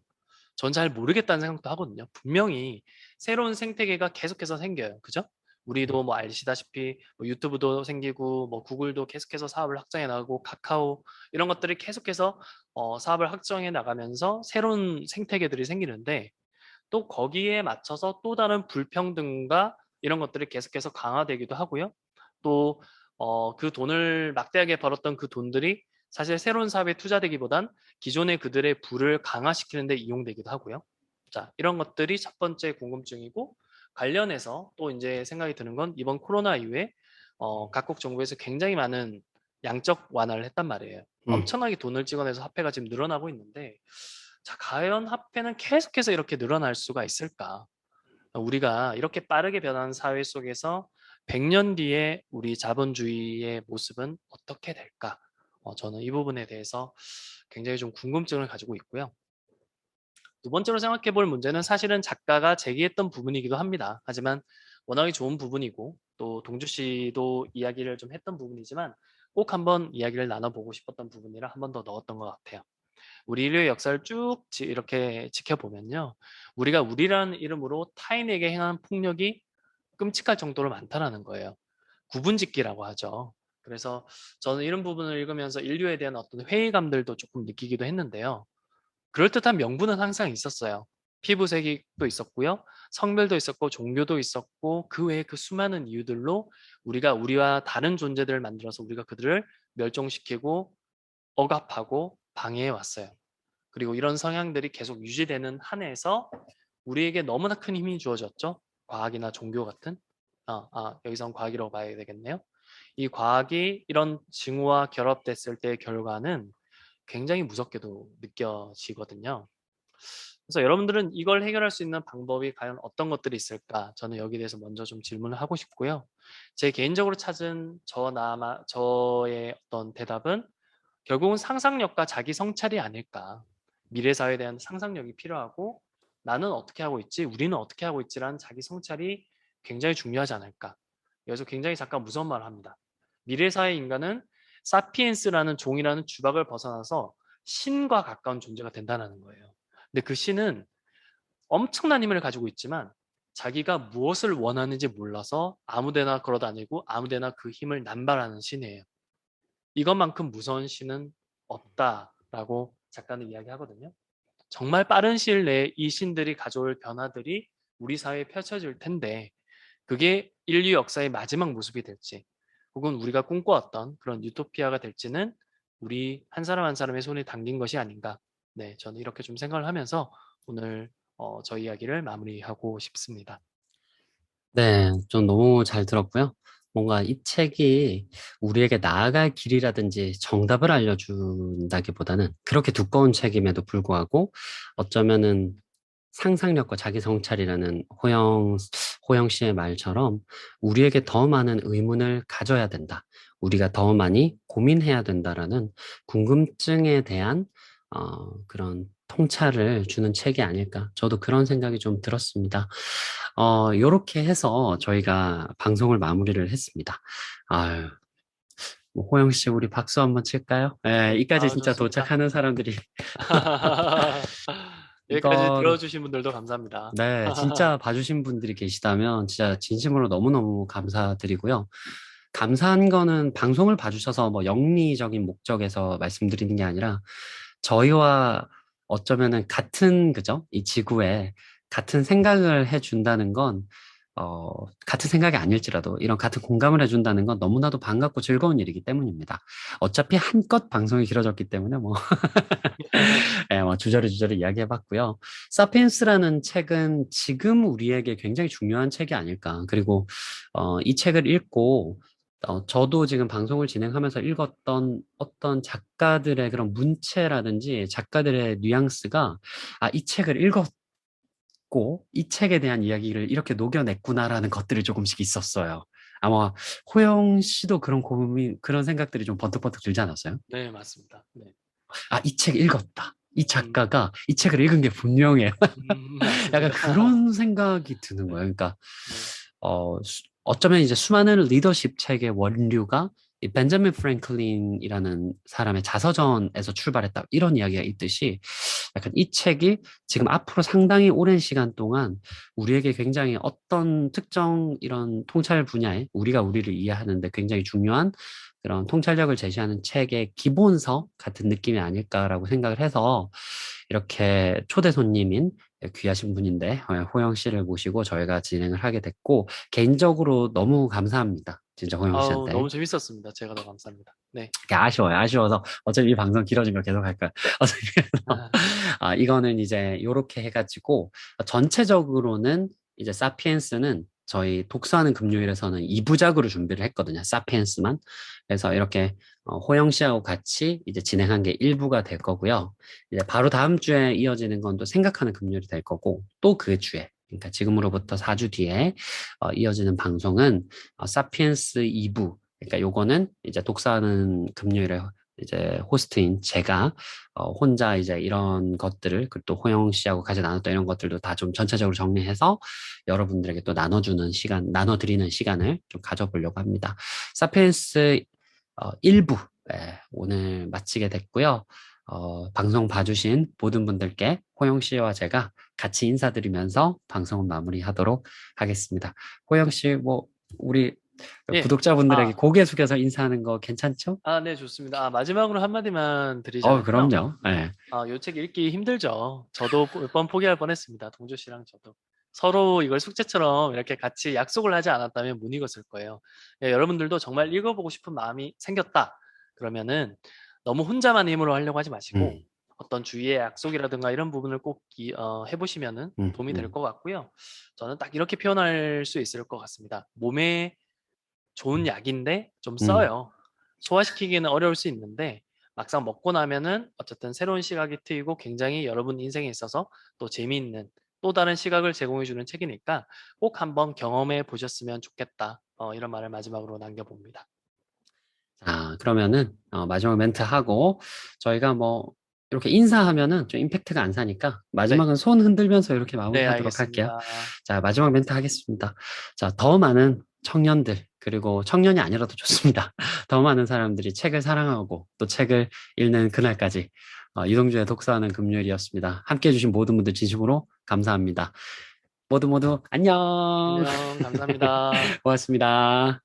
전 잘 모르겠다는 생각도 하거든요. 분명히 새로운 생태계가 계속해서 생겨요. 그죠? 우리도 뭐 아시다시피 뭐 유튜브도 생기고 뭐 구글도 계속해서 사업을 확장해 나가고 카카오 이런 것들이 계속해서 사업을 확정해 나가면서 새로운 생태계들이 생기는데 또 거기에 맞춰서 또 다른 불평등과 이런 것들이 계속해서 강화되기도 하고요. 또 그 돈을 막대하게 벌었던 그 돈들이 사실 새로운 사업에 투자되기보단 기존의 그들의 부를 강화시키는 데 이용되기도 하고요. 자, 이런 것들이 첫 번째 궁금증이고 관련해서 또 이제 생각이 드는 건 이번 코로나 이후에 각국 정부에서 굉장히 많은 양적 완화를 했단 말이에요. 음. 엄청나게 돈을 찍어내서 화폐가 지금 늘어나고 있는데 자, 과연 화폐는 계속해서 이렇게 늘어날 수가 있을까? 우리가 이렇게 빠르게 변하는 사회 속에서 100년 뒤에 우리 자본주의의 모습은 어떻게 될까? 저는 이 부분에 대해서 굉장히 좀 궁금증을 가지고 있고요. 두 번째로 생각해 볼 문제는 사실은 작가가 제기했던 부분이기도 합니다. 하지만 워낙에 좋은 부분이고 또 동주 씨도 이야기를 좀 했던 부분이지만 꼭 한번 이야기를 나눠보고 싶었던 부분이라 한 번 더 넣었던 것 같아요. 우리 인류의 역사를 쭉 이렇게 지켜보면요. 우리가 우리라는 이름으로 타인에게 행하는 폭력이 끔찍할 정도로 많다라는 거예요. 구분짓기라고 하죠. 그래서 저는 이런 부분을 읽으면서 인류에 대한 어떤 회의감들도 조금 느끼기도 했는데요. 그럴듯한 명분은 항상 있었어요. 피부색도 있었고요. 성별도 있었고 종교도 있었고 그 외에 그 수많은 이유들로 우리가 우리와 다른 존재들을 만들어서 우리가 그들을 멸종시키고 억압하고 방해해 왔어요. 그리고 이런 성향들이 계속 유지되는 한에서 우리에게 너무나 큰 힘이 주어졌죠. 과학이나 종교 같은. 여기선 과학이라고 봐야 되겠네요. 이 과학이 이런 징후와 결합됐을 때의 결과는 굉장히 무섭게도 느껴지거든요. 그래서 여러분들은 이걸 해결할 수 있는 방법이 과연 어떤 것들이 있을까? 저는 여기에 대해서 먼저 좀 질문을 하고 싶고요. 제 개인적으로 찾은 저의 어떤 대답은 결국은 상상력과 자기 성찰이 아닐까. 미래 사회에 대한 상상력이 필요하고 나는 어떻게 하고 있지? 우리는 어떻게 하고 있지라는 자기 성찰이 굉장히 중요하지 않을까. 여기서 굉장히 잠깐 무서운 말을 합니다. 미래 사회 인간은 사피엔스라는 종이라는 주박을 벗어나서 신과 가까운 존재가 된다는 거예요. 근데 그 신은 엄청난 힘을 가지고 있지만 자기가 무엇을 원하는지 몰라서 아무데나 걸어다니고 아무데나 그 힘을 남발하는 신이에요. 이것만큼 무서운 신은 없다라고 작가는 이야기하거든요. 정말 빠른 시일 내에 이 신들이 가져올 변화들이 우리 사회에 펼쳐질 텐데 그게 인류 역사의 마지막 모습이 될지 혹은 우리가 꿈꿔왔던 그런 유토피아가 될지는 우리 한 사람 한 사람의 손에 담긴 것이 아닌가. 네, 저는 이렇게 좀 생각을 하면서 오늘 저희 이야기를 마무리하고 싶습니다. 네, 좀 너무 잘 들었고요. 뭔가 이 책이 우리에게 나아갈 길이라든지 정답을 알려준다기보다는 그렇게 두꺼운 책임에도 불구하고 어쩌면은 상상력과 자기 성찰이라는 호영 씨의 말처럼 우리에게 더 많은 의문을 가져야 된다. 우리가 더 많이 고민해야 된다라는 궁금증에 대한 그런 통찰을 주는 책이 아닐까. 저도 그런 생각이 좀 들었습니다. 요렇게 해서 저희가 방송을 마무리를 했습니다. 아유, 뭐 호영 씨, 우리 박수 한번 칠까요? 예, 이까지 아, 진짜 좋습니다. 도착하는 사람들이 여기까지 이거 들어주신 분들도 감사합니다. 네, 진짜 봐주신 분들이 계시다면 진짜 진심으로 너무너무 감사드리고요. 감사한 거는 방송을 봐주셔서 뭐 영리적인 목적에서 말씀드리는 게 아니라 저희와 어쩌면은 같은, 그죠? 이 지구에 같은 생각을 해준다는 건, 같은 생각이 아닐지라도 이런 같은 공감을 해준다는 건 너무나도 반갑고 즐거운 일이기 때문입니다. 어차피 한껏 방송이 길어졌기 때문에 뭐, 예, 뭐 주저리 이야기해봤고요. 사피엔스라는 책은 지금 우리에게 굉장히 중요한 책이 아닐까. 그리고 이 책을 읽고 저도 지금 방송을 진행하면서 읽었던 어떤 작가들의 그런 문체라든지 작가들의 뉘앙스가 이 책을 읽었고 이 책에 대한 이야기를 이렇게 녹여냈구나라는 것들이 조금씩 있었어요. 아마 호영 씨도 그런 고민, 그런 생각들이 좀 번뜩번뜩 들지 않았어요? 네, 맞습니다. 네. 이 책 읽었다. 이 음, 작가가 이 책을 읽은 게 분명해. 약간 맞습니다. 그런 생각이 드는 네, 거예요. 그러니까 네. 어쩌면 이제 수많은 리더십 책의 원류가 이 벤자민 프랭클린이라는 사람의 자서전에서 출발했다. 이런 이야기가 있듯이 약간 이 책이 지금 앞으로 상당히 오랜 시간 동안 우리에게 굉장히 어떤 특정 이런 통찰 분야에 우리가 우리를 이해하는데 굉장히 중요한 그런 통찰력을 제시하는 책의 기본서 같은 느낌이 아닐까라고 생각을 해서 이렇게 초대 손님인 귀하신 분인데 호영 씨를 모시고 저희가 진행을 하게 됐고 개인적으로 너무 감사합니다. 진짜 호영 아우, 씨한테. 너무 재밌었습니다. 제가 더 감사합니다. 네. 아쉬워요. 아쉬워서 어차피 이 방송 길어지면 계속 할 거야. 어차피 그래서 아, 이거는 이제 요렇게 해가지고 전체적으로는 이제 사피엔스는 저희 독서하는 금요일에서는 2부작으로 준비를 했거든요. 사피엔스만. 그래서 이렇게 호영 씨하고 같이 이제 진행한 게 1부가 될 거고요. 이제 바로 다음 주에 이어지는 건 또 생각하는 금요일이 될 거고 또 그 주에 그러니까 지금으로부터 4주 뒤에 이어지는 방송은 사피엔스 2부 그러니까 요거는 이제 독서하는 금요일에 이제 호스트인 제가 혼자 이제 이런 것들을 그리고 또 호영 씨하고 같이 나눴던 이런 것들도 다 좀 전체적으로 정리해서 여러분들에게 또 나눠주는 시간, 나눠드리는 시간을 좀 가져보려고 합니다. 사피엔스 1부 오늘 마치게 됐고요. 방송 봐주신 모든 분들께 호영 씨와 제가 같이 인사드리면서 방송은 마무리하도록 하겠습니다. 호영 씨, 뭐 우리 예. 구독자분들에게 아, 고개 숙여서 인사하는 거 괜찮죠? 네, 좋습니다. 마지막으로 한마디만 드리자면요. 그럼요. 네. 요 책 읽기 힘들죠. 저도 몇 번 포기할 뻔했습니다. 동조 씨랑 저도. 서로 이걸 숙제처럼 이렇게 같이 약속을 하지 않았다면 못 읽었을 거예요. 예, 여러분들도 정말 읽어보고 싶은 마음이 생겼다. 그러면은 너무 혼자만 힘으로 하려고 하지 마시고 음, 어떤 주위의 약속이라든가 이런 부분을 꼭 해보시면은 음, 도움이 될 음, 것 같고요. 저는 딱 이렇게 표현할 수 있을 것 같습니다. 몸에 좋은 약인데 좀 음. 써요. 소화시키기는 어려울 수 있는데 막상 먹고 나면은 어쨌든 새로운 시각이 트이고 굉장히 여러분 인생에 있어서 또 재미있는 또 다른 시각을 제공해 주는 책이니까 꼭 한번 경험해 보셨으면 좋겠다. 이런 말을 마지막으로 남겨봅니다. 자, 그러면은 마지막 멘트 하고 저희가 뭐 이렇게 인사하면은 좀 임팩트가 안 사니까 네, 마지막은 손 흔들면서 이렇게 네, 마무리하도록 할게요. 알겠습니다. 자, 마지막 멘트 하겠습니다. 자, 더 많은 청년들 그리고 청년이 아니라도 좋습니다. 더 많은 사람들이 책을 사랑하고 또 책을 읽는 그날까지 이동주의 독서하는 금요일이었습니다. 함께 해주신 모든 분들 진심으로 감사합니다. 모두 모두 안녕. 안녕, 감사합니다. 고맙습니다.